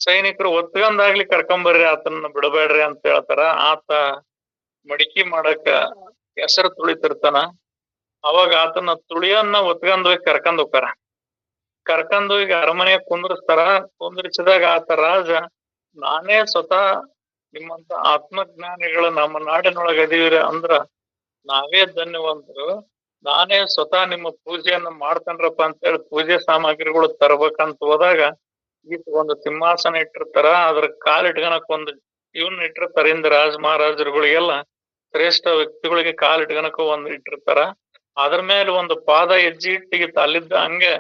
ಸೈನಿಕರು ಒತ್ಕೊಂಡಾಗ್ಲಿ ಕರ್ಕೊಂಬರ್ರಿ ಆತನ ಬಿಡಬೇಡ್ರಿ ಅಂತ ಹೇಳ್ತಾರ. ಆತ ಮಡಿಕೆ ಮಾಡಕ ಹೆಸರು ತುಳಿತಿರ್ತಾನ. ಅವಾಗ ಆತನ ತುಳಿಯನ್ನ ಒತ್ಕೊಂಡ್ ಹೋಗಿ ಕರ್ಕೊಂಡ್ ಹೋಗ್ತಾರ. ಕರ್ಕೊಂಡ್ ಹೋಗಿ ಅರಮನೆ ಕುಂದ್ರಸ್ತಾರ. ಕುಂದ್ರಿಸಿದಾಗ ಆತ ರಾಜ, ನಾನೇ ಸ್ವತಃ ನಿಮ್ಮಂತ ಆತ್ಮಜ್ಞಾನಿಗಳು ನಮ್ಮ ನಾಡಿನೊಳಗ ಅದೀವ್ರಿ ಅಂದ್ರ ನಾವೇ ಧನ್ಯವಂತರು. ನಾನೇ ಸ್ವತಃ ನಿಮ್ಮ ಪೂಜೆಯನ್ನ ಮಾಡ್ತೇನ್ರಪ್ಪ ಅಂತ ಹೇಳಿ ಪೂಜೆ ಸಾಮಗ್ರಿಗಳು ತರ್ಬೇಕಂತ ಹೋದಾಗ ಈತ ಒಂದು ಸಿಂಹಾಸನ ಇಟ್ಟಿರ್ತಾರ. ಅದ್ರ ಕಾಲಿಟ್ಗನಕ್ ಒಂದು ಇವನ್ ಇಟ್ಟಿರ್ತಾರ. ಇಂದ ರಾಜ ಮಹಾರಾಜರುಗಳಿಗೆಲ್ಲ ಶ್ರೇಷ್ಠ ವ್ಯಕ್ತಿಗಳಿಗೆ ಕಾಲಿಟ್ಗನಕ ಒಂದು ಇಟ್ಟಿರ್ತಾರ. ಅದ್ರ ಮೇಲೆ ಒಂದು ಪಾದ ಹೆಜ್ಜೆ ಇಟ್ಟಿಗಿತ್ತ ಅಲ್ಲಿದ್ದ ಹಂಗೆ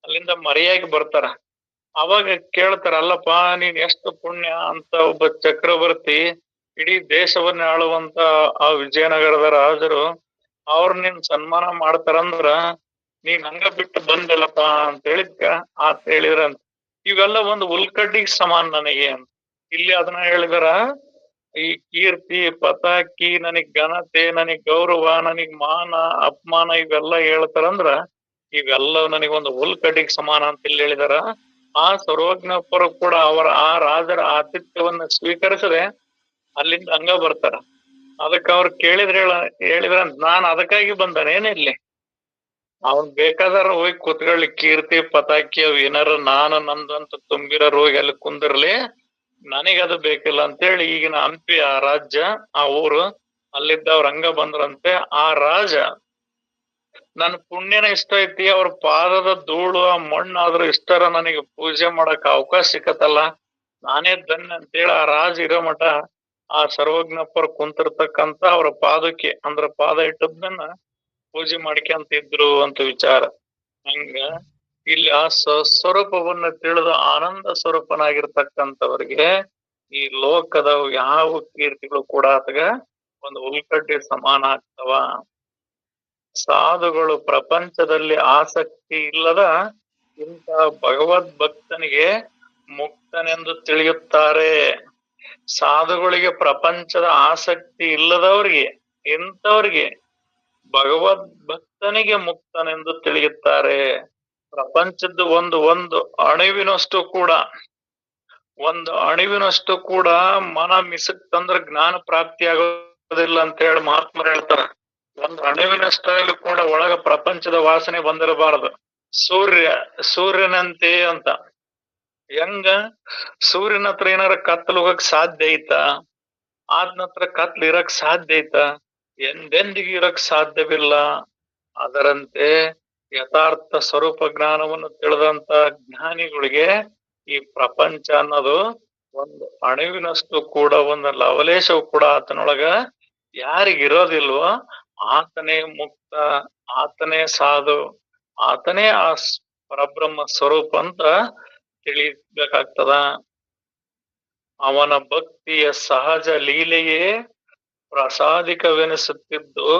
ಅಲ್ಲಿಂದ ಮರೆಯಾಗಿ ಬರ್ತಾರ. ಅವಾಗ ಕೇಳ್ತಾರ, ಅಲ್ಲಪ್ಪ ನೀನ್ ಎಷ್ಟು ಪುಣ್ಯ ಅಂತ ಒಬ್ಬ ಚಕ್ರವರ್ತಿ ಇಡೀ ದೇಶವನ್ನ ಆಳುವಂತ ಆ ವಿಜಯನಗರದ ರಾಜರು ಅವ್ರ ನಿನ್ ಸನ್ಮಾನ ಮಾಡ್ತಾರಂದ್ರ ನೀನ್ ಹಂಗ ಬಿಟ್ಟು ಬಂದಲ್ಲಪ್ಪ ಅಂತ ಹೇಳಿದ್ಕ ಆತ ಹೇಳಿದ್ರಂತ, ಇವೆಲ್ಲ ಒಂದು ಉಲ್ಕಡ್ಡಿಗೆ ಸಮಾನ ನನಗೆ ಅಂತ. ಇಲ್ಲಿ ಅದನ್ನ ಹೇಳಿದಾರ, ಈ ಕೀರ್ತಿ ಪತಾಕಿ, ನನಗ್ ಘನತೆ, ನನಗ್ ಗೌರವ, ನನಗ್ ಮಾನ ಅಪಮಾನ ಇವೆಲ್ಲ ಹೇಳ್ತಾರಂದ್ರ ಇವೆಲ್ಲ ನನಗೊಂದು ಹುಲ್ಕಡ್ಡಿಗೆ ಸಮಾನ ಅಂತ ಇಲ್ಲಿ ಹೇಳಿದಾರ. ಆ ಸರ್ವಜ್ಞಪ್ಪರು ಕೂಡ ಆ ರಾಜರ ಆತಿಥ್ಯವನ್ನ ಸ್ವೀಕರಿಸದೆ ಅಲ್ಲಿಂದ ಹಂಗ ಬರ್ತಾರ. ಅದಕ್ಕೆ ಅವ್ರು ಹೇಳಿದ್ರ ನಾನ್ ಅದಕ್ಕಾಗಿ ಬಂದಾನೇನಿಲ್ಲಿ, ಅವನ್ ಬೇಕಾದಾರ ಹೋಗಿ ಕೂತ್ಕೊಳ್ಳಿ, ಕೀರ್ತಿ ಪತಾಕಿ ಅವ್ ಏನಾರ ನಾನು ನಂದಂತ ತುಂಬಿರೋ ಹೋಗಿ ಅಲ್ಲಿ ಕುಂದಿರ್ಲಿ, ನನಗದು ಬೇಕಿಲ್ಲ ಅಂತೇಳಿ ಈಗಿನ ಹಂಪಿ ಆ ರಾಜ್ಯ ಆ ಊರು ಅಲ್ಲಿದ್ದವ್ರ ಹಂಗ ಬಂದ್ರಂತೆ. ಆ ರಾಜ ನನ್ ಪುಣ್ಯನ ಇಷ್ಟ ಐತಿ, ಅವ್ರ ಪಾದದ ಧೂಳು ಆ ಮಣ್ಣಾದ್ರೂ ಇಷ್ಟರ ನನಗೆ ಪೂಜೆ ಮಾಡಕ್ ಅವಕಾಶ ಸಿಕ್ಕತ್ತಲ್ಲ, ನಾನೇ ಧನ್ಯ ಅಂತೇಳಿ ಆ ರಾಜ ಇರೋ ಮಠ ಆ ಸರ್ವಜ್ಞಪ್ಪರ್ ಕುಂತಿರ್ತಕ್ಕಂತ ಅವ್ರ ಪಾದಕ್ಕೆ ಅಂದ್ರ ಪಾದ ಇಟ್ಟದನ್ನ ಪೂಜೆ ಮಾಡ್ಕೊಂತ ಇದ್ರು ಅಂತ ವಿಚಾರ. ಹಂಗ ಇಲ್ಲಿ ಆ ಸ್ವರೂಪವನ್ನ ತಿಳಿದು ಆನಂದ ಸ್ವರೂಪನಾಗಿರ್ತಕ್ಕಂಥವ್ರಿಗೆ ಈ ಲೋಕದ ಯಾವ ಕೀರ್ತಿಗಳು ಕೂಡ ಆತಗ ಒಂದು ಉಲ್ಕಡ್ಡಿ ಸಮಾನ ಆಗ್ತವ. ಸಾಧುಗಳು ಪ್ರಪಂಚದಲ್ಲಿ ಆಸಕ್ತಿ ಇಲ್ಲದ ಇಂಥ ಭಗವದ್ ಭಕ್ತನಿಗೆ ಮುಕ್ತನೆಂದು ತಿಳಿಯುತ್ತಾರೆ. ಸಾಧುಗಳಿಗೆ ಪ್ರಪಂಚದ ಆಸಕ್ತಿ ಇಲ್ಲದವ್ರಿಗೆ ಇಂಥವ್ರಿಗೆ ಭಗವದ್ ಭಕ್ತನಿಗೆ ಮುಕ್ತನೆಂದು ತಿಳಿಯುತ್ತಾರೆ. ಪ್ರಪಂಚದ್ದು ಒಂದು ಅಣಿವಿನಷ್ಟು ಕೂಡ ಮನ ಮಿಸುಕ್ತಂದ್ರ ಜ್ಞಾನ ಪ್ರಾಪ್ತಿ ಆಗೋದಿಲ್ಲ ಅಂತ ಹೇಳಿ ಮಹಾತ್ಮರು ಹೇಳ್ತಾರ. ಒಂದು ಅಣುವಿನಷ್ಟಾಗಲೂ ಕೂಡ ಒಳಗ ಪ್ರಪಂಚದ ವಾಸನೆ ಬಂದಿರಬಾರದು. ಸೂರ್ಯನಂತೆ ಅಂತ. ಹೆಂಗ ಸೂರ್ಯನ ಹತ್ರ ಏನಾರ ಕತ್ಲು ಹೋಗಕ್ ಸಾಧ್ಯ ಐತಾ? ಆತನ ಹತ್ರ ಕತ್ಲು ಇರಕ್ ಸಾಧ್ಯ ಐತಾ? ಎಂದೆಂದಿಗೂ ಇರಕ್ ಸಾಧ್ಯವಿಲ್ಲ. ಅದರಂತೆ ಯಥಾರ್ಥ ಸ್ವರೂಪ ಜ್ಞಾನವನ್ನು ತಿಳಿದಂತ ಜ್ಞಾನಿಗಳಿಗೆ ಈ ಪ್ರಪಂಚ ಅನ್ನೋದು ಒಂದು ಅಣುವಿನಷ್ಟು ಕೂಡ ಒಂದು ಲವಲೇಶವು ಕೂಡ ಆತನೊಳಗ ಯಾರಿಗಿರೋದಿಲ್ವೋ ಆತನೇ ಮುಕ್ತ, ಆತನೇ ಸಾಧು, ಆತನೇ ಆ ಪರಬ್ರಹ್ಮ ಸ್ವರೂಪ ಅಂತ ತಿಳಿಬೇಕಾಗ್ತದ. ಅವನ ಭಕ್ತಿಯ ಸಹಜ ಲೀಲೆಯೇ ಪ್ರಸಾದಿಕವೆನಿಸುತ್ತಿದ್ದು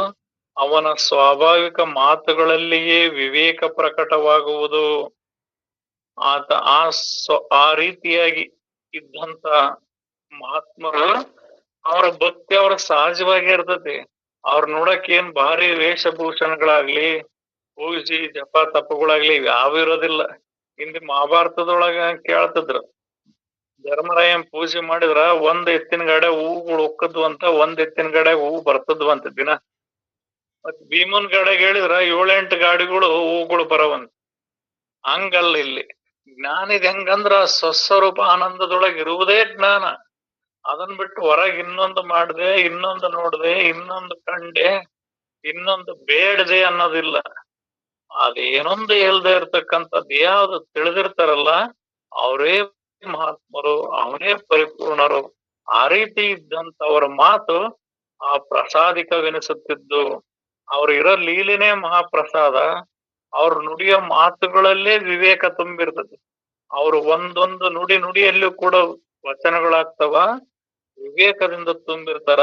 ಅವನ ಸ್ವಾಭಾವಿಕ ಮಾತುಗಳಲ್ಲಿಯೇ ವಿವೇಕ ಪ್ರಕಟವಾಗುವುದು. ಆತ ಆ ರೀತಿಯಾಗಿ ಇದ್ದಂತ ಮಹಾತ್ಮರು ಅವರ ಭಕ್ತಿ ಅವರ ಸಹಜವಾಗಿ ಇರ್ತತಿ. ಅವ್ರ ನೋಡಕ್ ಏನ್ ಭಾರಿ ವೇಷಭೂಷಣಗಳಾಗ್ಲಿ ಪೂಜಿ ಜಪ ತಪಗಳಾಗ್ಲಿ ಯಾವ ಇರೋದಿಲ್ಲ. ಹಿಂದೆ ಮಹಾಭಾರತದೊಳಗ ಕೇಳ್ತಿದ್ರು, ಧರ್ಮರಾಯನ್ ಪೂಜೆ ಮಾಡಿದ್ರ ಒಂದ್ ಎತ್ತಿನ ಗಾಡೆ ಹೂಗಳು ಒಕ್ಕದ್ವು ಅಂತ, ಒಂದ್ ಎತ್ತಿನ ಗಾಡೆ ಹೂ ಬರ್ತದ್ವು ಅಂತ ದಿನ. ಮತ್ ಭೀಮನ್ ಗಾಡೆಗೆ ಹೇಳಿದ್ರ 7-8 ಗಾಡಿಗಳು ಹೂಗಳು ಬರವಂತ. ಹಂಗಲ್ಲ ಇಲ್ಲಿ ಜ್ಞಾನಿದ್ ಹೆಂಗಂದ್ರ ಸ್ವಸ್ವರೂಪ ಆನಂದದೊಳಗೆ ಇರುವುದೇ ಜ್ಞಾನ. ಅದನ್ ಬಿಟ್ಟು ಹೊರಗೆ ಇನ್ನೊಂದು ಮಾಡ್ದೆ, ಇನ್ನೊಂದು ನೋಡ್ದೆ, ಇನ್ನೊಂದು ಕಂಡೆ, ಇನ್ನೊಂದು ಬೇಡದೆ ಅನ್ನೋದಿಲ್ಲ. ಅದೇನೊಂದು ಇಲ್ದೆ ಇರ್ತಕ್ಕಂಥದ್ದು ಯಾವ್ದು ತಿಳಿದಿರ್ತಾರಲ್ಲ ಅವರೇ ಮಹಾತ್ಮರು, ಅವರೇ ಪರಿಪೂರ್ಣರು. ಆ ರೀತಿ ಇದ್ದಂತವರ ಮಾತು ಆ ಪ್ರಸಾದಿಕವೆನಿಸುತ್ತಿದ್ದು. ಅವ್ರು ಇರೋ ಲೀಲೆನೇ ಮಹಾಪ್ರಸಾದ. ಅವ್ರ ನುಡಿಯೋ ಮಾತುಗಳಲ್ಲೇ ವಿವೇಕ ತುಂಬಿರ್ತದೆ. ಅವ್ರು ಒಂದೊಂದು ನುಡಿಯಲ್ಲೂ ಕೂಡ ವಚನಗಳಾಗ್ತವ, ವಿವೇಕದಿಂದ ತುಂಬಿರ್ತಾರ.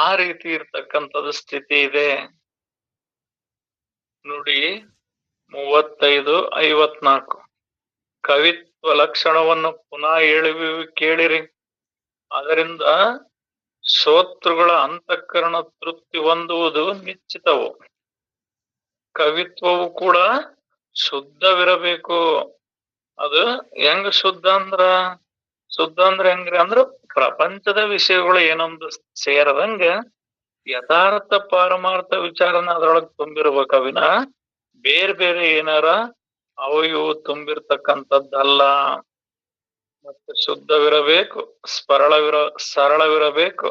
ಆ ರೀತಿ ಇರ್ತಕ್ಕಂಥದ್ದು ಸ್ಥಿತಿ ಇದೆ. ನುಡಿ 35-54. ಕವಿತ್ವ ಲಕ್ಷಣವನ್ನು ಪುನಃ ಹೇಳುವಿವಿ ಕೇಳಿರಿ. ಅದರಿಂದ ಶ್ರೋತೃಗಳ ಅಂತಃಕರಣ ತೃಪ್ತಿ ಹೊಂದುವುದು ನಿಶ್ಚಿತವು. ಕವಿತ್ವವು ಕೂಡ ಶುದ್ಧವಿರಬೇಕು. ಅದು ಹೆಂಗ್ ಶುದ್ಧ ಅಂದ್ರ ಹೆಂಗ್ರಿ ಅಂದ್ರ ಪ್ರಪಂಚದ ವಿಷಯಗಳು ಏನೊಂದು ಸೇರದಂಗ ಯಥಾರ್ಥ ಪಾರಮಾರ್ಥ ವಿಚಾರನ ಅದ್ರೊಳಗ್ ತುಂಬಿರ್ಬೇಕ ವಿನ ಬೇರೆ ಬೇರೆ ಏನಾರ ಅವು ಇವು ತುಂಬಿರ್ತಕ್ಕಂಥದ್ದಲ್ಲ. ಮತ್ತೆ ಶುದ್ಧವಿರಬೇಕು, ಸರಳವಿರಬೇಕು,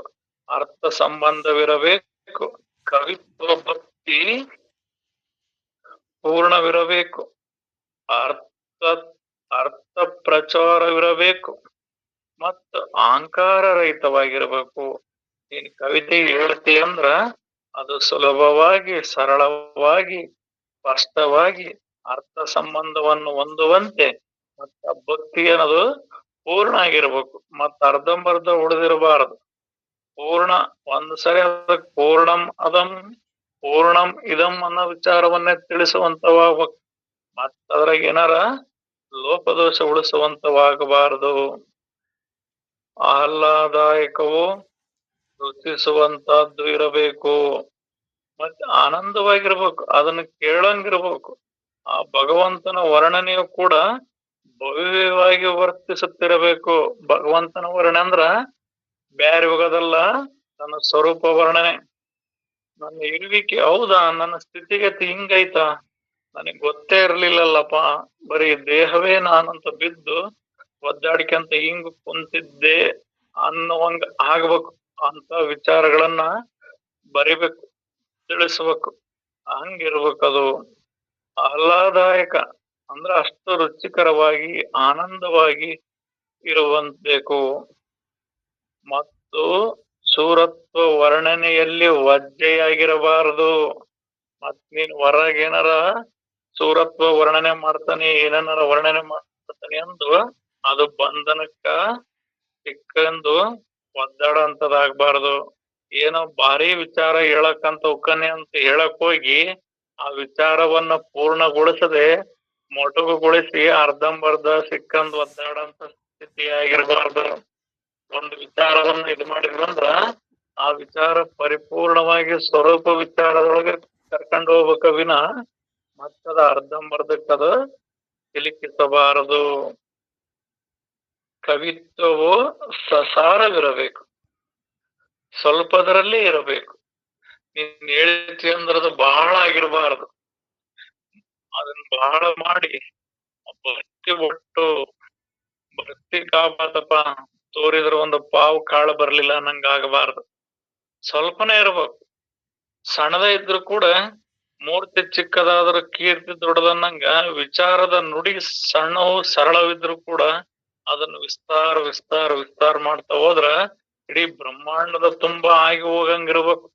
ಅರ್ಥ ಸಂಬಂಧವಿರಬೇಕು, ಕವಿತ್ವ ಭಕ್ತಿ ಪೂರ್ಣವಿರಬೇಕು, ಅರ್ಥ ಅರ್ಥ ಪ್ರಚಾರವಿರಬೇಕು, ಮತ್ತು ಅಹಂಕಾರ ರಹಿತವಾಗಿರಬೇಕು. ನೀನ್ ಕವಿತೆ ಹೇಳ್ತಿ ಅಂದ್ರ ಅದು ಸುಲಭವಾಗಿ, ಸರಳವಾಗಿ, ಸ್ಪಷ್ಟವಾಗಿ ಅರ್ಥ ಸಂಬಂಧವನ್ನು ಹೊಂದುವಂತೆ ಮತ್ತ ಭಕ್ತಿ ಅನ್ನೋದು ಪೂರ್ಣ ಆಗಿರ್ಬೇಕು. ಮತ್ತ ಅರ್ಧಂಬರ್ಧ ಉಳಿದಿರಬಾರದು. ಪೂರ್ಣ ಒಂದ್ ಸರಿ ಅದಕ್ಕೆ ಪೂರ್ಣಂ ಇದಂ ಅನ್ನೋ ವಿಚಾರವನ್ನೇ ತಿಳಿಸುವಂತವಾಗ್ಬೇಕು. ಮತ್ತ ಅದ್ರಾಗ ಏನಾರ ಲೋಪದೋಷ ಉಳಿಸುವಂತವಾಗಬಾರದು. ಆಹ್ಲಾದಾಯಕವು ರುಚಿಸುವಂತಹದ್ದು ಇರಬೇಕು. ಮತ್ತೆ ಆನಂದವಾಗಿರ್ಬೇಕು, ಅದನ್ನ ಕೇಳಂಗಿರ್ಬೇಕು. ಆ ಭಗವಂತನ ವರ್ಣನೆಯು ಕೂಡ ಭವ್ಯವಾಗಿ ವರ್ತಿಸುತ್ತಿರಬೇಕು. ಭಗವಂತನ ವರ್ಣನೆ ಅಂದ್ರ ಬ್ಯಾರೆ ಹೋಗೋದಲ್ಲ, ನನ್ನ ಸ್ವರೂಪ ವರ್ಣನೆ. ನನ್ನ ಇರುವಿಕೆ ಹೌದಾ, ನನ್ನ ಸ್ಥಿತಿಗತಿ ಹಿಂಗೈತಾ, ನನಗ್ ಗೊತ್ತೇ ಇರ್ಲಿಲ್ಲಲ್ಲಪ್ಪ, ಬರೀ ದೇಹವೇ ನಾನಂತ ಬಿದ್ದು ಒದ್ದಾಡಿಕೆಂತ ಹಿಂಗ್ ಕುಂತಿದ್ದೆ ಅನ್ನುವಂಗ ಆಗ್ಬೇಕು ಅಂತ ವಿಚಾರಗಳನ್ನ ಬರಿಬೇಕು, ತಿಳಿಸ್ಬೇಕು. ಹಂಗಿರ್ಬೇಕದು. ಆಹ್ಲಾದಾಯಕ ಅಂದ್ರ ಅಷ್ಟು ರುಚಿಕರವಾಗಿ, ಆನಂದವಾಗಿ ಇರುವಂತಬೇಕು. ಮತ್ತು ಸೂರತ್ವ ವರ್ಣನೆಯಲ್ಲಿ ವಜ್ಜೆಯಾಗಿರಬಾರದು. ಮತ್ ನೀನ್ ಹೊರಗೇನಾರ ಸೂರತ್ವ ವರ್ಣನೆ ಮಾಡ್ತಾನೆ, ಏನೇನಾರ ವರ್ಣನೆ ಮಾಡ್ತಾನೆ ಅಂದು ಅದು ಬಂಧನಕ್ಕ ಸಿಕ್ಕಂದು ಒದ್ದಾಡ ಅಂತದಾಗ್ಬಾರ್ದು. ಏನೋ ಭಾರಿ ವಿಚಾರ ಹೇಳಕ್ಕಂತ ಉಕ್ಕನೆ ಅಂತ ಹೇಳಕ್ ಹೋಗಿ ಆ ವಿಚಾರವನ್ನ ಪೂರ್ಣಗೊಳಿಸದೆ ಮೊಟಕುಗೊಳಿಸಿ ಅರ್ಧಂಬರ್ಧ ಸಿಕ್ಕಂದ್ ಒದ್ದಾಡಂತ ಸ್ಥಿತಿ ಆಗಿರ್ಬಾರ್ದು. ಒಂದು ವಿಚಾರವನ್ನ ಇದು ಮಾಡಿದ್ರಂದ್ರ ಆ ವಿಚಾರ ಪರಿಪೂರ್ಣವಾಗಿ ಸ್ವರೂಪ ವಿಚಾರದೊಳಗೆ ಕರ್ಕೊಂಡು ಹೋಗ್ಬೇಕ ವಿನ ಮತ್ತದ ಅರ್ಧಂಬರ್ಧಕ್ಕದ ಸಿಲುಕಿಸಬಾರದು. ಕವಿತ್ವವು ಸಸಾರವಿರಬೇಕು, ಸ್ವಲ್ಪದರಲ್ಲೇ ಇರಬೇಕು. ನೀನ್ ಹೇಳ್ತಿ ಅಂದ್ರದು ಬಹಳ ಆಗಿರ್ಬಾರದು. ಅದನ್ನ ಬಹಳ ಮಾಡಿ ಭಕ್ತಿ ಒಟ್ಟು ಭಕ್ತಿ ಕಾಪಾತಪ್ಪ ತೋರಿದ್ರ ಒಂದು ಪಾವು ಕಾಳು ಬರ್ಲಿಲ್ಲ ನಂಗ ಆಗಬಾರದು. ಸ್ವಲ್ಪನೇ ಇರ್ಬೇಕು. ಸಣ್ಣದ ಇದ್ರು ಕೂಡ ಮೂರ್ತಿ ಚಿಕ್ಕದಾದ್ರೂ ಕೀರ್ತಿ ದೊಡ್ಡದನ್ನಂಗ ವಿಚಾರದ ನುಡಿ ಸಣ್ಣವು ಸರಳವಿದ್ರು ಕೂಡ ಅದನ್ನು ವಿಸ್ತಾರ ಮಾಡ್ತಾ ಹೋದ್ರ ಇಡೀ ಬ್ರಹ್ಮಾಂಡದ ತುಂಬಾ ಆಗಿ ಹೋಗಂಗಿರ್ಬೇಕು.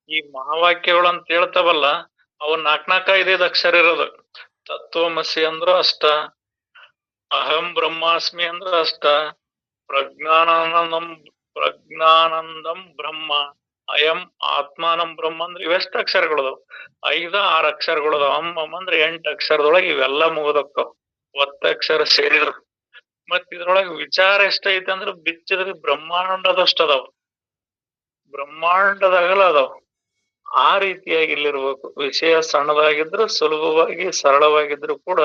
ಈ ಮಹಾವಾಕ್ಯಗಳು ಅಂತ ಹೇಳ್ತಾವಲ್ಲ, ಅವು 4-5 ಅಕ್ಷರ ಇರೋದು. ತತ್ವಮಸಿ ಅಂದ್ರ ಅಷ್ಟ, ಅಹಂ ಬ್ರಹ್ಮಾಸ್ಮಿ ಅಂದ್ರ ಅಷ್ಟ, ಪ್ರಜ್ಞಾನಂದಂ ಬ್ರಹ್ಮ, ಅಯಂ ಆತ್ಮಾನಂ ಬ್ರಹ್ಮ ಅಂದ್ರೆ ಇವೆಷ್ಟ ಅಕ್ಷರಗಳದಾವ್? 5-6 ಅಕ್ಷರಗಳದಾವ್. ಅಂದ್ರೆ 8 ಅಕ್ಷರದೊಳಗೆ ಇವೆಲ್ಲ ಮುಗಿದಕ್ಕವ್, ಒತ್ತಕ್ಷರ ಸೇರಿದ್ರು. ಮತ್ ಇದ್ರೊಳಗೆ ವಿಚಾರ ಎಷ್ಟೈತೆ ಅಂದ್ರೆ ಬಿಚ್ಚಿದ್ರೆ ಬ್ರಹ್ಮಾಂಡದಷ್ಟ ಅದಾವ್, ಬ್ರಹ್ಮಾಂಡದ ಅಗಲ ಅದಾವ್. ಆ ರೀತಿಯಾಗಿ ಇಲ್ಲಿರ್ಬೇಕು. ವಿಷಯ ಸಣ್ಣದಾಗಿದ್ರು, ಸುಲಭವಾಗಿ ಸರಳವಾಗಿದ್ರು ಕೂಡ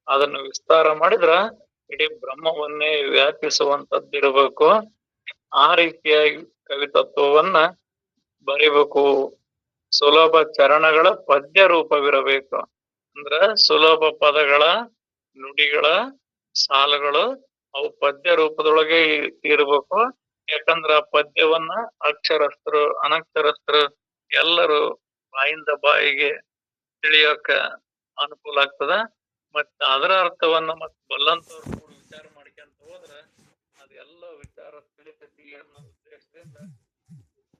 ಅದನ್ನು ವಿಸ್ತಾರ ಮಾಡಿದ್ರ ಇಡೀ ಬ್ರಹ್ಮವನ್ನೇ ವ್ಯಾಪಿಸುವಂತದ್ದಿರ್ಬೇಕು. ಆ ರೀತಿಯಾಗಿ ಕವಿತತ್ವವನ್ನ ಬರಿಬೇಕು. ಸುಲಭ ಚರಣಗಳ ಪದ್ಯ ರೂಪವಿರಬೇಕು. ಅಂದ್ರ ಸುಲಭ ಪದಗಳ, ನುಡಿಗಳ ಸಾಲುಗಳು ಅವು ಪದ್ಯ ರೂಪದೊಳಗೆ ಇರ್ಬೇಕು. ಯಾಕಂದ್ರ ಆ ಪದ್ಯವನ್ನ ಅಕ್ಷರಸ್ಥರು, ಅನಕ್ಷರಸ್ಥರು ಎಲ್ಲರೂ ಬಾಯಿಂದ ಬಾಯಿಗೆ ತಿಳಿಯೋಕ ಅನುಕೂಲ ಆಗ್ತದ. ಮತ್ತ ಅದರ ಅರ್ಥವನ್ನ ಮತ್ ಬಲ್ಲಂತವ್ರು ತಿಳಿತೈತಿ ಅನ್ನೋ ಉದ್ದೇಶದಿಂದ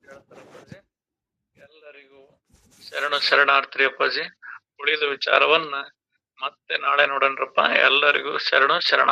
ಹೇಳ್ತಾರ ಅಪ್ಪಾಜಿ. ಎಲ್ಲರಿಗೂ ಶರಣಾರ್ಥಿ ಅಪ್ಪಾಜಿ. ಉಳಿದ ವಿಚಾರವನ್ನ ಮತ್ತೆ ನಾಳೆ ನೋಡೋಣ್ರಪ್ಪ. ಎಲ್ಲರಿಗೂ ಶರಣ.